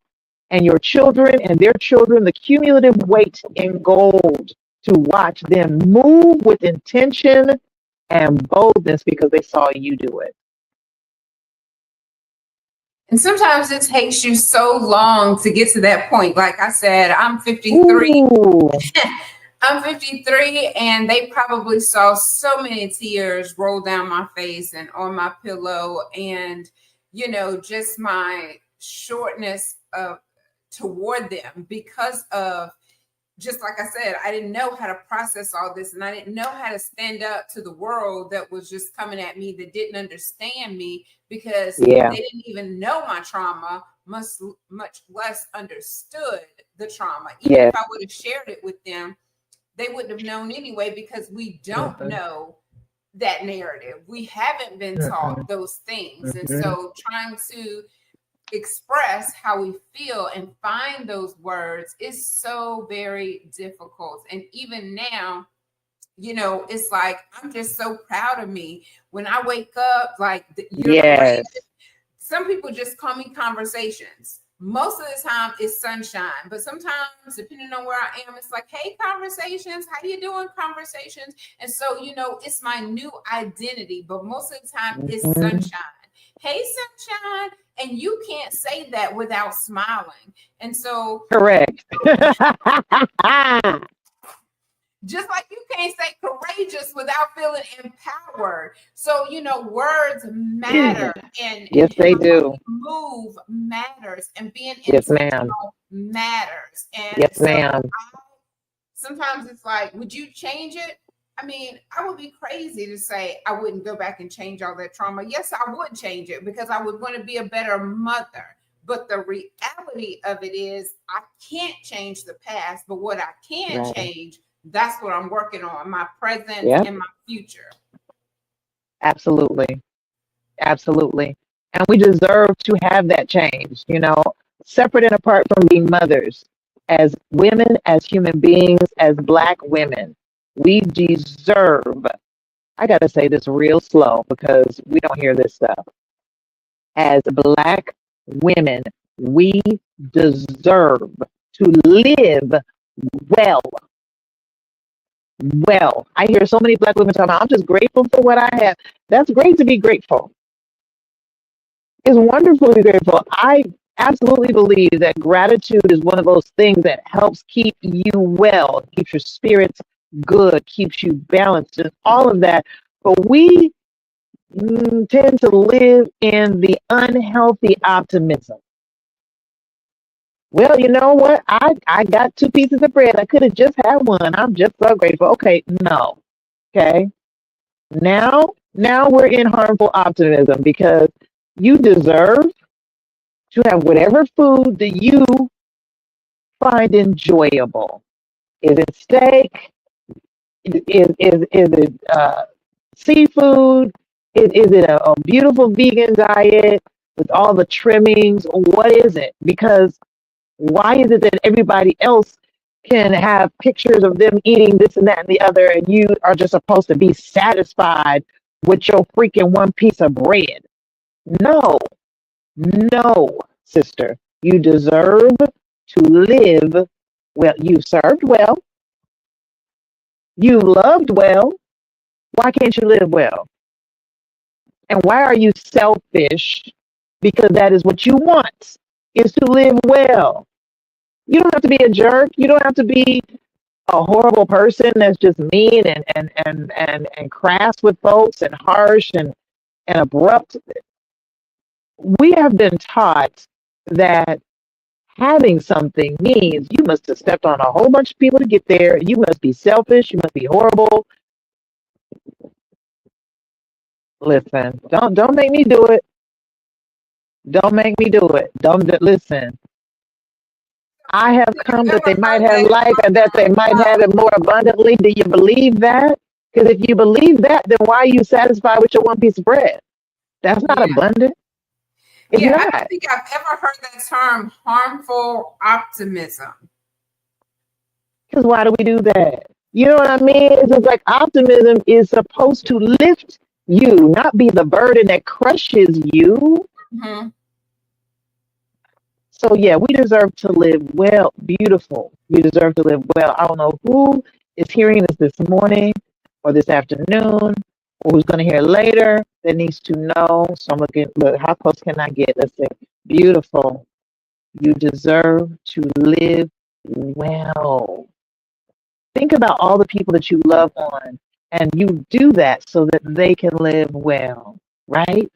and your children and their children, the cumulative weight in gold to watch them move with intention and boldness because they saw you do it. And sometimes it takes you so long to get to that point. Like I said, I'm 53. I'm 53, and they probably saw so many tears roll down my face and on my pillow. And, just my shortness of toward them because of, just like I said, I didn't know how to process all this, and I didn't know how to stand up to the world that was just coming at me, that didn't understand me because they didn't even know my trauma, much less understood the trauma. Even if I would have shared it with them, they wouldn't have known anyway because we don't know that narrative. We haven't been taught those things. And so trying to express how we feel and find those words is so very difficult. And even now, it's like I'm just so proud of me when I wake up. Like, some people just call me conversations. Most of the time it's sunshine, but sometimes depending on where I am, it's like, hey, conversations, how you doing, conversations? And so, it's my new identity, but most of the time it's sunshine. Hey, sunshine. And you can't say that without smiling. And so, correct. Just like you can't say courageous without feeling empowered. So, words matter. And yes, they do. Move matters. And being intentional matters. And yes, ma'am. Sometimes it's like, would you change it? I mean, I would be crazy to say I wouldn't go back and change all that trauma. Yes, I would change it because I would want to be a better mother. But the reality of it is I can't change the past, but what I can change, that's what I'm working on, my present and my future. Absolutely. Absolutely. And we deserve to have that change, separate and apart from being mothers. As women, as human beings, as Black women, we deserve, I got to say this real slow because we don't hear this stuff. As Black women, we deserve to live well. Well, I hear so many Black women talking about, I'm just grateful for what I have. That's great to be grateful. It's wonderful to be grateful. I absolutely believe that gratitude is one of those things that helps keep you well, keeps your spirits good, keeps you balanced, and all of that. But we tend to live in the unhealthy optimism. Well, you know what? I got 2 pieces of bread. I could have just had one. I'm just so grateful. Okay, no. Okay. Now we're in harmful optimism because you deserve to have whatever food that you find enjoyable. Is it steak? Is it seafood? Is it a beautiful vegan diet with all the trimmings? What is it? Because why is it that everybody else can have pictures of them eating this and that and the other, and you are just supposed to be satisfied with your freaking one piece of bread? No, no, sister. You deserve to live well. You served well. You loved well. Why can't you live well? And why are you selfish? Because that is what you want, is to live well. You don't have to be a jerk. You don't have to be a horrible person that's just mean and crass with folks and harsh and abrupt. We have been taught that having something means you must have stepped on a whole bunch of people to get there. You must be selfish. You must be horrible. Listen, don't make me do it. Don't make me do it. Don't listen. I have come that they might have life and that they might have it more abundantly. Do you believe that? Because if you believe that, then why are you satisfied with your one piece of bread? That's not abundant. It's I not. don't think I've ever heard that term, harmful optimism. Because why do we do that? You know what I mean? It's just like optimism is supposed to lift you, not be the burden that crushes you. Mm-hmm. So yeah, we deserve to live well, beautiful. We deserve to live well. I don't know who is hearing this morning or this afternoon or who's going to hear later that needs to know. So I'm looking, look, how close can I get? Let's say, beautiful. You deserve to live well. Think about all the people that you love on, and you do that so that they can live well, right?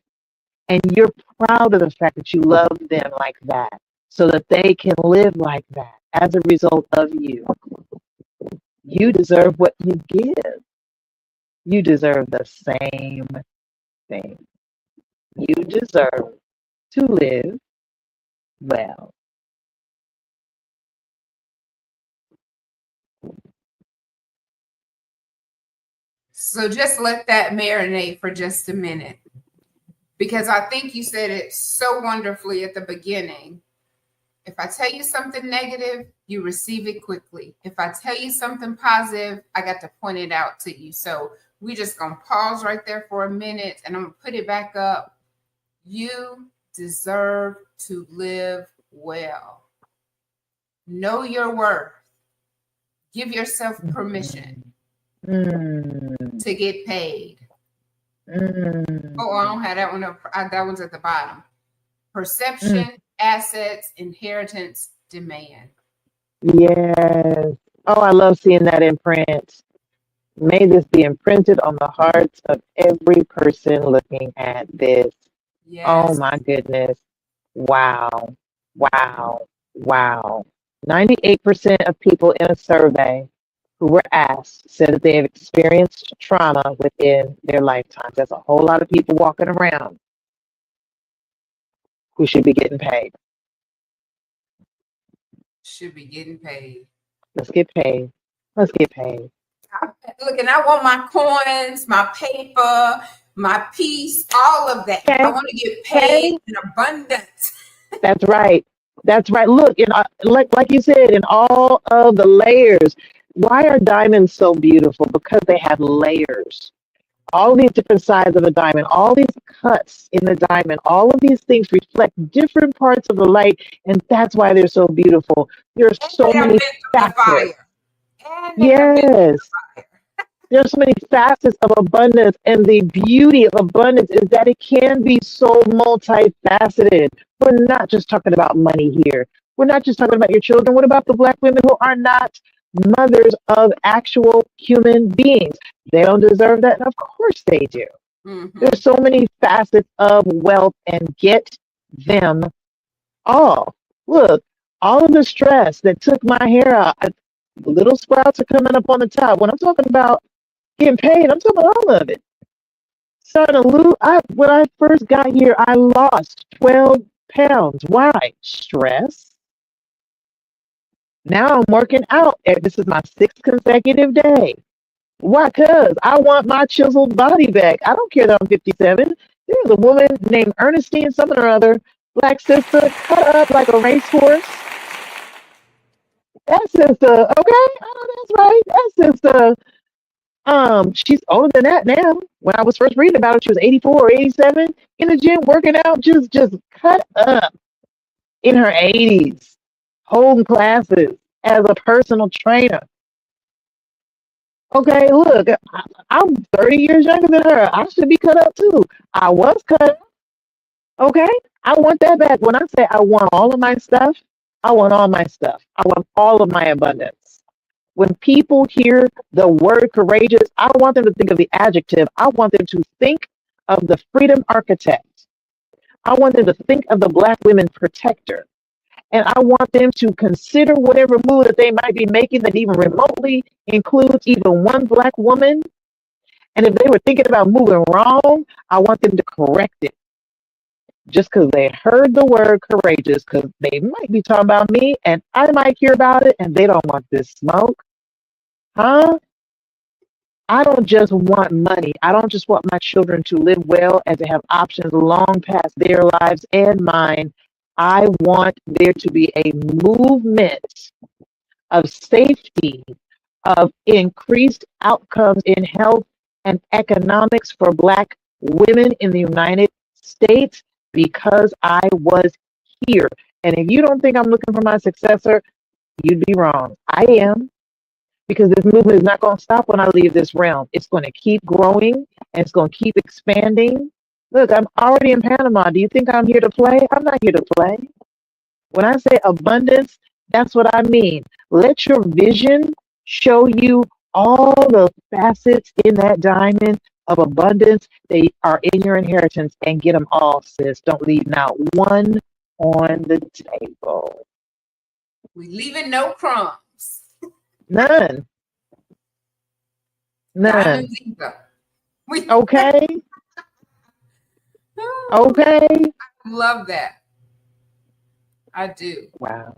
And you're proud of the fact that you love them like that so that they can live like that as a result of you. You deserve what you give. You deserve the same thing. You deserve to live well. So just let that marinate for just a minute, because I think you said it so wonderfully at the beginning. If I tell you something negative, you receive it quickly. If I tell you something positive, I got to point it out to you. So we just gonna pause right there for a minute, and I'm gonna put it back up. You deserve to live well. Know your worth. Give yourself permission to get paid. Oh, I don't have that one up. That one's at the bottom. Perception, assets, inheritance, demand. Yes. Oh, I love seeing that in print. May this be imprinted on the hearts of every person looking at this. Yes. Oh my goodness. Wow. Wow. Wow. 98% of people in a survey who were asked said that they have experienced trauma within their lifetimes. That's a whole lot of people walking around who should be getting paid. Should be getting paid. Let's get paid. Let's get paid. Look, and I want my coins, my paper, my piece, all of that. Okay. I want to get paid in abundance. That's right. That's right. Look, like you said, in all of the layers. Why are diamonds so beautiful? Because they have layers. All these different sides of a diamond, all these cuts in the diamond, all of these things reflect different parts of the light, and that's why they're so beautiful. There are so many facets. Yes. There are so many facets of abundance, and the beauty of abundance is that it can be so multifaceted. We're not just talking about money here. We're not just talking about your children. What about the Black women who are not mothers of actual human beings? They don't deserve that? Of course they do. There's so many facets of wealth, and get them all. Look, all of the stress that took my hair out, little sprouts are coming up on the top. When I'm talking about getting paid, I'm talking about all of it. Starting to lose. When I first got here, I lost 12 pounds. Why? Stress. Now I'm working out. This is my sixth consecutive day. Why? Because I want my chiseled body back. I don't care that I'm 57. There's a woman named Ernestine, something or other, black sister, cut up like a racehorse. That sister, okay, oh, that's right. That sister, she's older than that now. When I was first reading about it, she was 84 or 87 in the gym working out, just cut up in her 80s, holding classes as a personal trainer. Okay, look, I'm 30 years younger than her. I should be cut up too. I was cut. Okay, I want that back. When I say I want all of my stuff, I want all my stuff. I want all of my abundance. When people hear the word courageous, I want them to think of the adjective. I want them to think of the freedom architect. I want them to think of the Black women protector. And I want them to consider whatever move that they might be making that even remotely includes even one Black woman. And if they were thinking about moving wrong, I want them to correct it just because they heard the word courageous, because they might be talking about me and I might hear about it and they don't want this smoke. Huh? I don't just want money. I don't just want my children to live well and to have options long past their lives and mine. I want there to be a movement of safety, of increased outcomes in health and economics for Black women in the United States because I was here. And if you don't think I'm looking for my successor, you'd be wrong. I am, because this movement is not going to stop when I leave this realm. It's going to keep growing and it's going to keep expanding. Look, I'm already in Panama. Do you think I'm here to play? I'm not here to play. When I say abundance, that's what I mean. Let your vision show you all the facets in that diamond of abundance. They are in your inheritance, and get them all, sis. Don't leave not one on the table. We leaving no crumbs. None. None. Diamonds either. Okay. Okay. I love that. I do. Wow.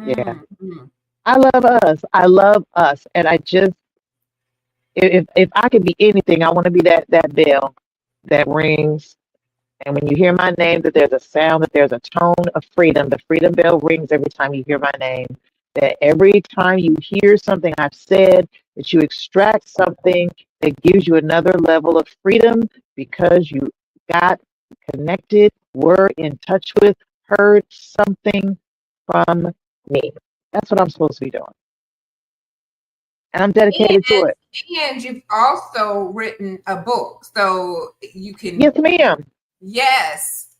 Yeah. Mm-hmm. I love us. I love us. And I just, if I could be anything, I want to be that bell that rings. And when you hear my name, that there's a sound, that there's a tone of freedom. The freedom bell rings every time you hear my name. That every time you hear something I've said, that you extract something that gives you another level of freedom because you got connected, were in touch with, heard something from me. That's what I'm supposed to be doing. And I'm dedicated to it. And you've also written a book, so you can. Yes, ma'am. Yes.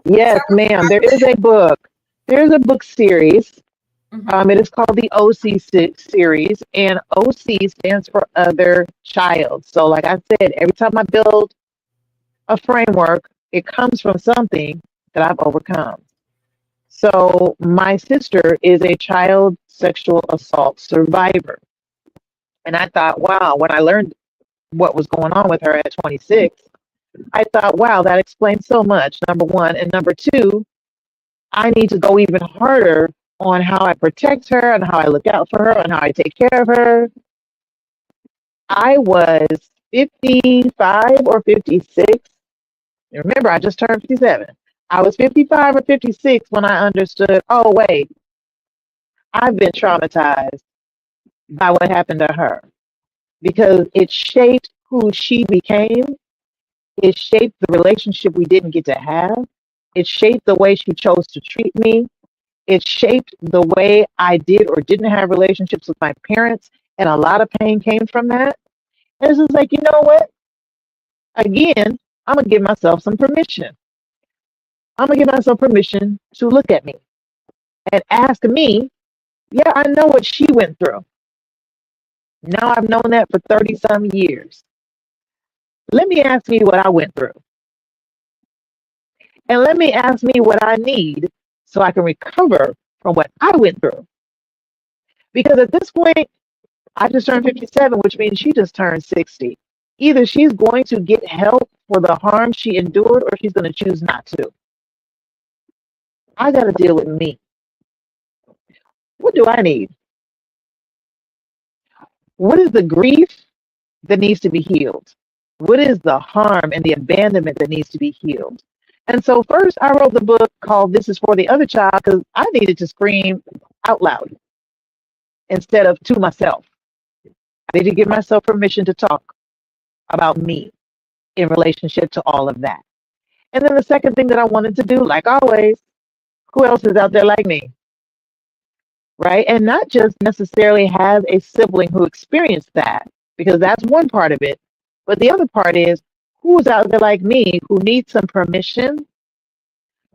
Yes, ma'am. There is a book. There's a book series. Mm-hmm. It is called the OC series, and OC stands for Other Child. So, like I said, every time I build a framework, it comes from something that I've overcome. So, my sister is a child sexual assault survivor. And I thought, wow, when I learned what was going on with her at 26, I thought, wow, that explains so much, number one. And number two, I need to go even harder on how I protect her and how I look out for her and how I take care of her. I was 55 or 56. And remember, I just turned 57. I was 55 or 56 when I understood, oh, wait, I've been traumatized by what happened to her because it shaped who she became. It shaped the relationship we didn't get to have. It shaped the way she chose to treat me. It shaped the way I did or didn't have relationships with my parents. And a lot of pain came from that. And it's just like, you know what? Again, I'm going to give myself some permission. I'm going to give myself permission to look at me and ask me, yeah, I know what she went through. Now I've known that for 30 some years. Let me ask me what I went through. And let me ask me what I need so I can recover from what I went through. Because at this point, I just turned 57, which means she just turned 60. Either she's going to get help for the harm she endured or she's going to choose not to. I got to deal with me. What do I need? What is the grief that needs to be healed? What is the harm and the abandonment that needs to be healed? And so first I wrote the book called This Is for the Other Child because I needed to scream out loud instead of to myself. I needed to give myself permission to talk about me in relationship to all of that. And then the second thing that I wanted to do, like always, who else is out there like me? Right? And not just necessarily have a sibling who experienced that, because that's one part of it. But the other part is who's out there like me who needs some permission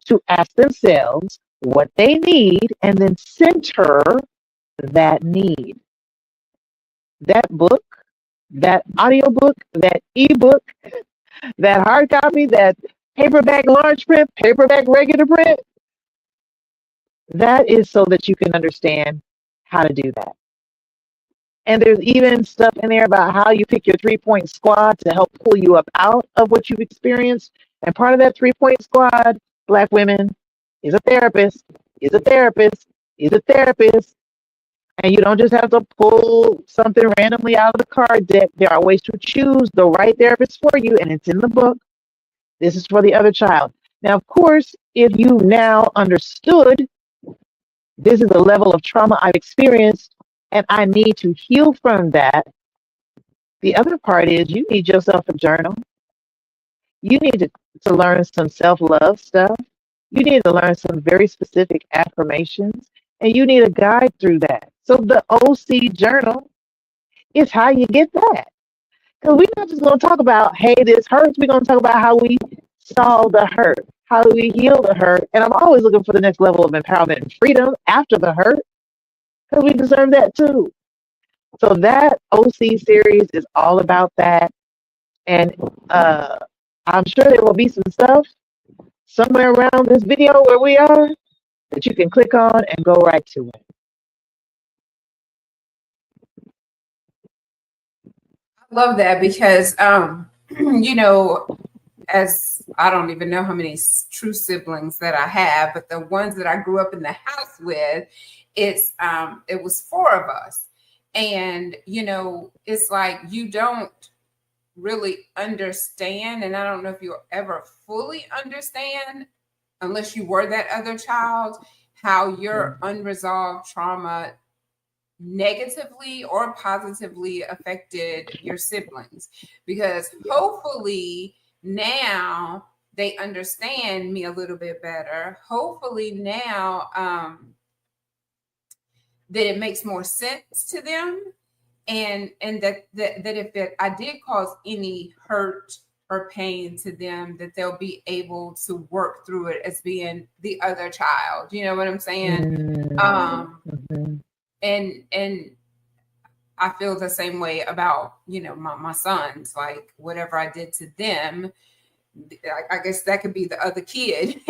to ask themselves what they need and then center that need. That book, that audiobook, that ebook, that hard copy, that paperback large print, paperback regular print, that is so that you can understand how to do that. And there's even stuff in there about how you pick your 3-point squad to help pull you up out of what you've experienced. And part of that 3-point squad, Black women, is a therapist, is a therapist, is a therapist. And you don't just have to pull something randomly out of the card deck. There are ways to choose the right therapist for you, and it's in the book. This is for the other child. Now, of course, if you now understood this is a level of trauma I've experienced and I need to heal from that, the other part is you need yourself a journal. You need to learn some self-love stuff. You need to learn some very specific affirmations, and you need a guide through that. So the OC journal is how you get that. Because we're not just going to talk about, hey, this hurts. We're going to talk about how we solve the hurt. How do we heal the hurt? And I'm always looking for the next level of empowerment and freedom after the hurt, because we deserve that too. So that OC series is all about that. And I'm sure there will be some stuff somewhere around this video where we are that you can click on and go right to it. I love that because, you know, as I don't even know how many true siblings that I have, but the ones that I grew up in the house with, it was 4 of us. And, you know, it's like you don't really understand. And I don't know if you'll ever fully understand, unless you were that other child, how your unresolved trauma negatively or positively affected your siblings. Because hopefully now they understand me a little bit better. Hopefully now that it makes more sense to them, and that if I did cause any hurt or pain to them, that they'll be able to work through it as being the other child. You know what I'm saying? And I feel the same way about, you know, my sons. Like whatever I did to them, I guess that could be the other kid.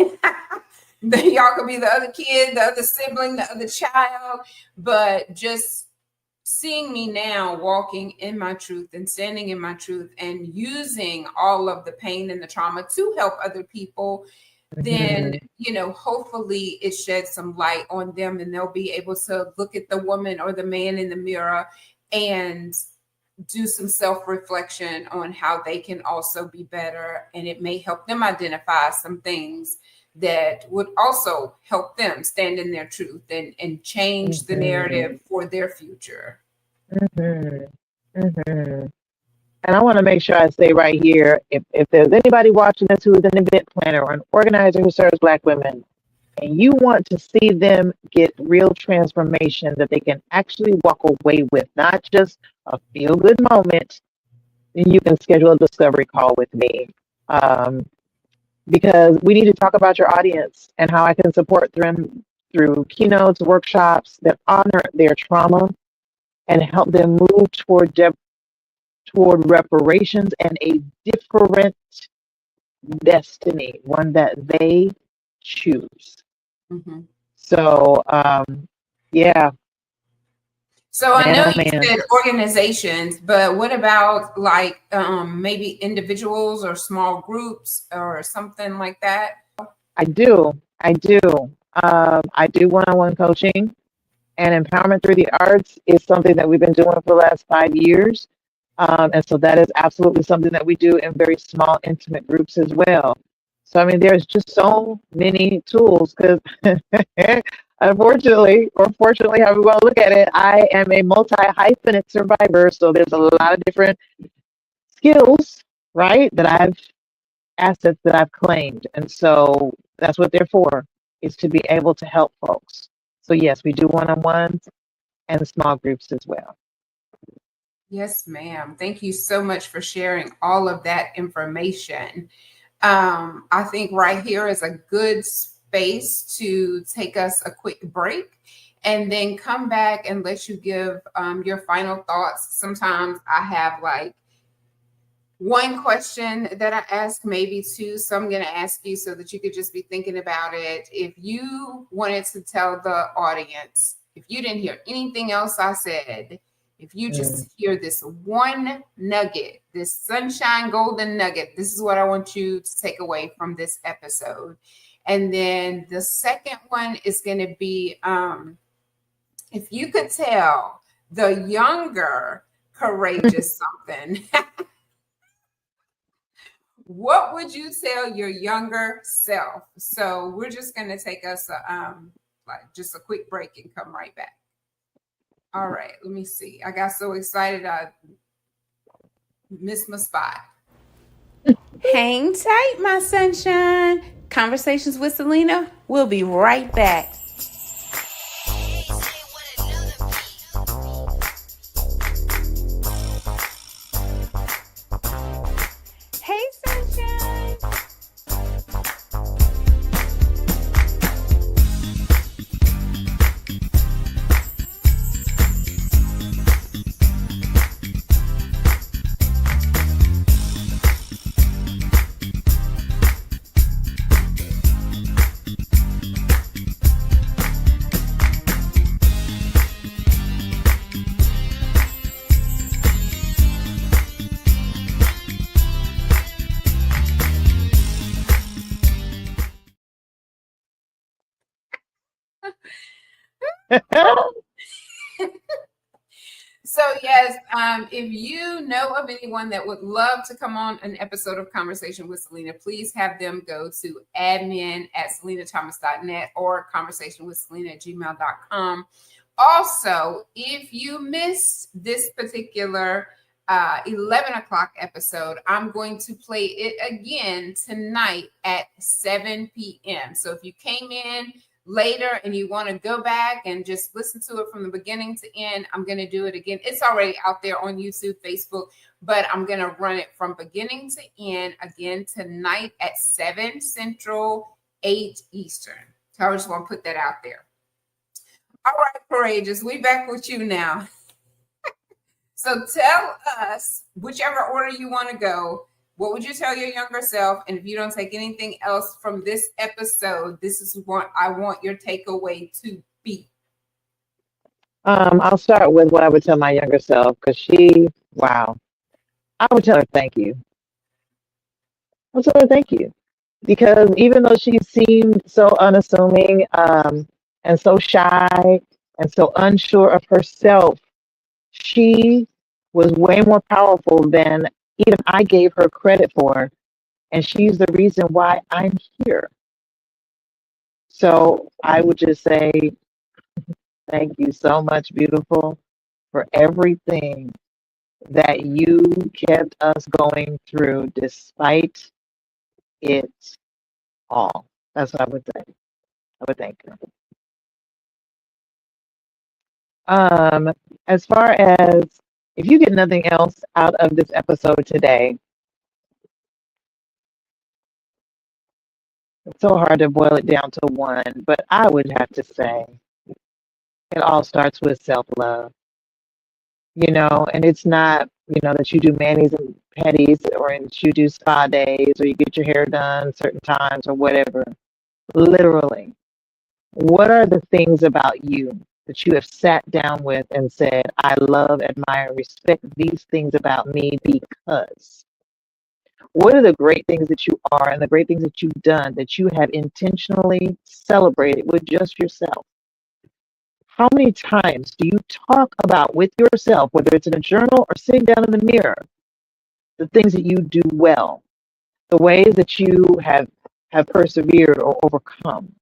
Y'all could be the other kid, the other sibling, the other child. But just seeing me now walking in my truth and standing in my truth and using all of the pain and the trauma to help other people, then, you know, hopefully it sheds some light on them and they'll be able to look at the woman or the man in the mirror and do some self-reflection on how they can also be better. And it may help them identify some things that would also help them stand in their truth and change the narrative for their future. And I want to make sure I say right here, if there's anybody watching this who is an event planner or an organizer who serves Black women, and you want to see them get real transformation that they can actually walk away with, not just a feel-good moment, then you can schedule a discovery call with me. Because we need to talk about your audience and how I can support them through keynotes, workshops that honor their trauma and help them move toward reparations and a different destiny, one that they choose. So, yeah. So I know you said organizations, but what about like maybe individuals or small groups or something like that? I do. I do one-on-one coaching. And empowerment through the arts is something that we've been doing for the last 5 years. And so that is absolutely something that we do in very small, intimate groups as well. So, I mean, there's just so many tools because unfortunately, or fortunately, however you want to look at it, I am a multi hyphenate survivor. So there's a lot of different skills, right, that I've assets that I've claimed. And so that's what they're for, is to be able to help folks. So yes, we do one-on-ones and small groups as well. Yes, ma'am. Thank you so much for sharing all of that information. I think right here is a good space to take us a quick break and then come back and let you give your final thoughts. Sometimes I have like one question that I ask, maybe two. So I'm going to ask you so that you could just be thinking about it. If you wanted to tell the audience, if you didn't hear anything else I said, if you just hear this one nugget, this sunshine golden nugget, this is what I want you to take away from this episode. And then the second one is going to be if you could tell the younger courageous something. What would you tell your younger self? So we're just going to take us like just a quick break and come right back. All right, let me see. I got so excited I missed my spot. Hang tight, my sunshine. Conversations with Celena. We'll be right back. Hey, sunshine. So yes, if you know of anyone that would love to come on an episode of Conversation with Celena, please have them go to admin@celenathomas.net or conversationwithcelena@gmail.com. Also, if you missed this particular 11 o'clock episode, I'm going to play it again tonight at 7 p.m. So if you came in later and you want to go back and just listen to it from the beginning to end, I'm going to do it again. It's already out there on YouTube, Facebook, but I'm going to run it from beginning to end again tonight at 7 Central, 8 Eastern. So I just want to put that out there. All right, Courageous, we back with you now. So tell us, whichever order you want to go, what would you tell your younger self? And if you don't take anything else from this episode, this is what I want your takeaway to be. I'll start with what I would tell my younger self because wow, I would tell her thank you. I would tell her thank you because even though she seemed so unassuming and so shy and so unsure of herself, she was way more powerful than even I gave her credit for. And she's the reason why I'm here. So I would just say, thank you so much, beautiful, for everything that you kept us going through despite it all. That's what I would say. I would thank her. As far as if you get nothing else out of this episode today, it's so hard to boil it down to one, but I would have to say it all starts with self-love, and it's not, that you do manis and pedis or that you do spa days or you get your hair done certain times or whatever. Literally, what are the things about you that you have sat down with and said, I love, admire, respect these things about me because? What are the great things that you are and the great things that you've done that you have intentionally celebrated with just yourself? How many times do you talk about with yourself, whether it's in a journal or sitting down in the mirror, the things that you do well, the ways that you have persevered or overcome?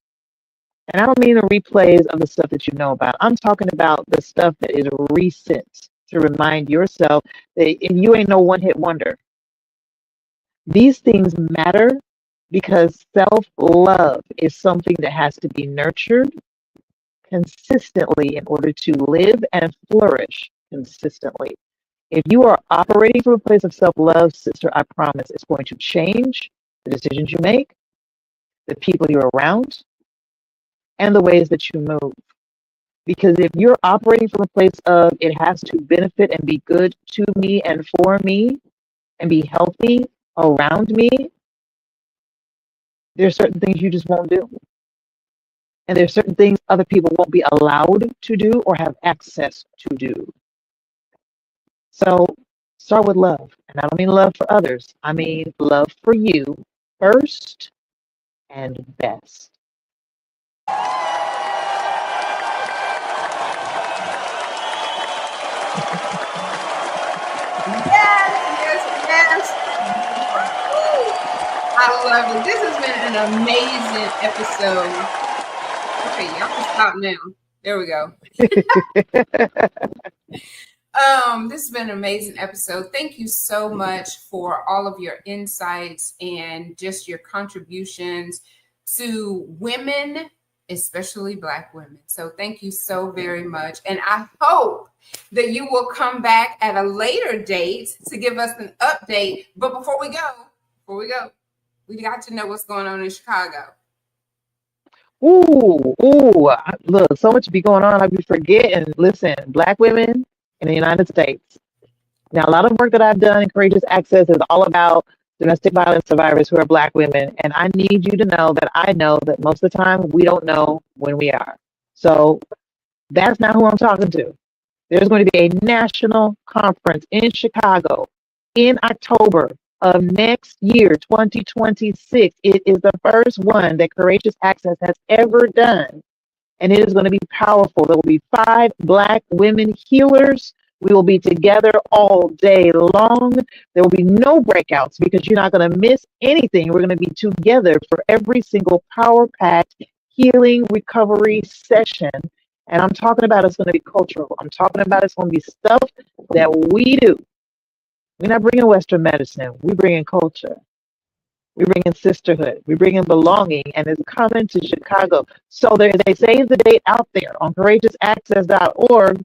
And I don't mean the replays of the stuff that you know about. I'm talking about the stuff that is recent to remind yourself that you ain't no one-hit wonder. These things matter because self-love is something that has to be nurtured consistently in order to live and flourish consistently. If you are operating from a place of self-love, sister, I promise it's going to change the decisions you make, the people you're around, and the ways that you move. Because if you're operating from a place of it has to benefit and be good to me and for me and be healthy around me, there's certain things you just won't do. And there's certain things other people won't be allowed to do or have access to do. So start with love. And I don't mean love for others. I mean love for you first and best. Yes. I love it. This has been an amazing episode. Okay, y'all can stop now. There we go. This has been an amazing episode. Thank you so much for all of your insights and just your contributions to women, especially Black women. So thank you so very much. And I hope that you will come back at a later date to give us an update. But before we go, we got to know what's going on in Chicago. Look, so much be going on. I be forgetting. Listen, Black women in the United States. Now, a lot of work that I've done in Courageous Access is all about domestic violence survivors who are Black women. And I need you to know that I know that most of the time we don't know when we are. So that's not who I'm talking to. There's going to be a national conference in Chicago in October of next year, 2026. It is the first one that Courageous Access has ever done. And it is going to be powerful. There will be 5 Black women healers. We will be together all day long. There will be no breakouts because you're not going to miss anything. We're going to be together for every single power-packed healing recovery session. And I'm talking about it's going to be cultural. I'm talking about it's going to be stuff that we do. We're not bringing Western medicine. We bring in culture. We bring in sisterhood. We bring in belonging, and it's coming to Chicago. So there is a save the date out there on courageousaccess.org.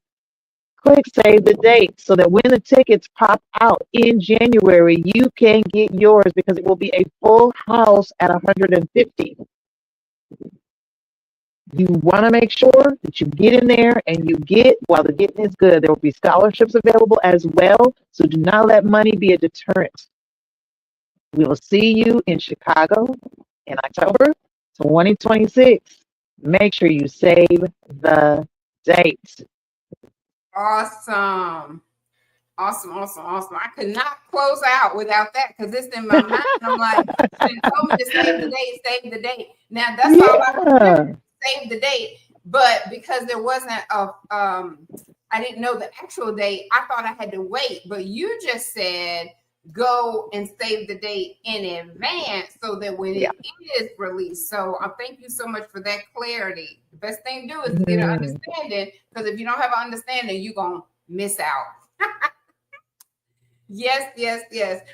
Click save the date so that when the tickets pop out in January, you can get yours because it will be a full house at 150. You want to make sure that you get in there and you get while the getting is good. There will be scholarships available as well. So do not let money be a deterrent. We will see you in Chicago in October 2026. Make sure you save the date. Awesome. I could not close out without that because it's in my mind. I'm like, she told me to save the date. Now that's all I remember, save the date. But because there wasn't I didn't know the actual date, I thought I had to wait. But you just said go and save the date in advance so that when it is released. So thank you so much for that clarity. The best thing to do is to get an understanding, because if you don't have an understanding, you're going to miss out. Yes.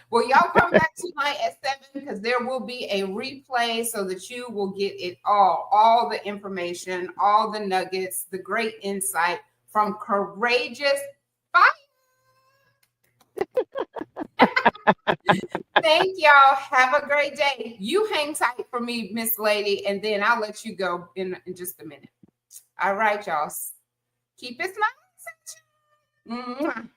Well, y'all come back tonight at 7 because there will be a replay so that you will get it all the information, all the nuggets, the great insight from Courageous Fire. Thank y'all. Have a great day. You hang tight for me, Miss Lady, and then I'll let you go in just a minute. All right, y'all. Keep it smiling.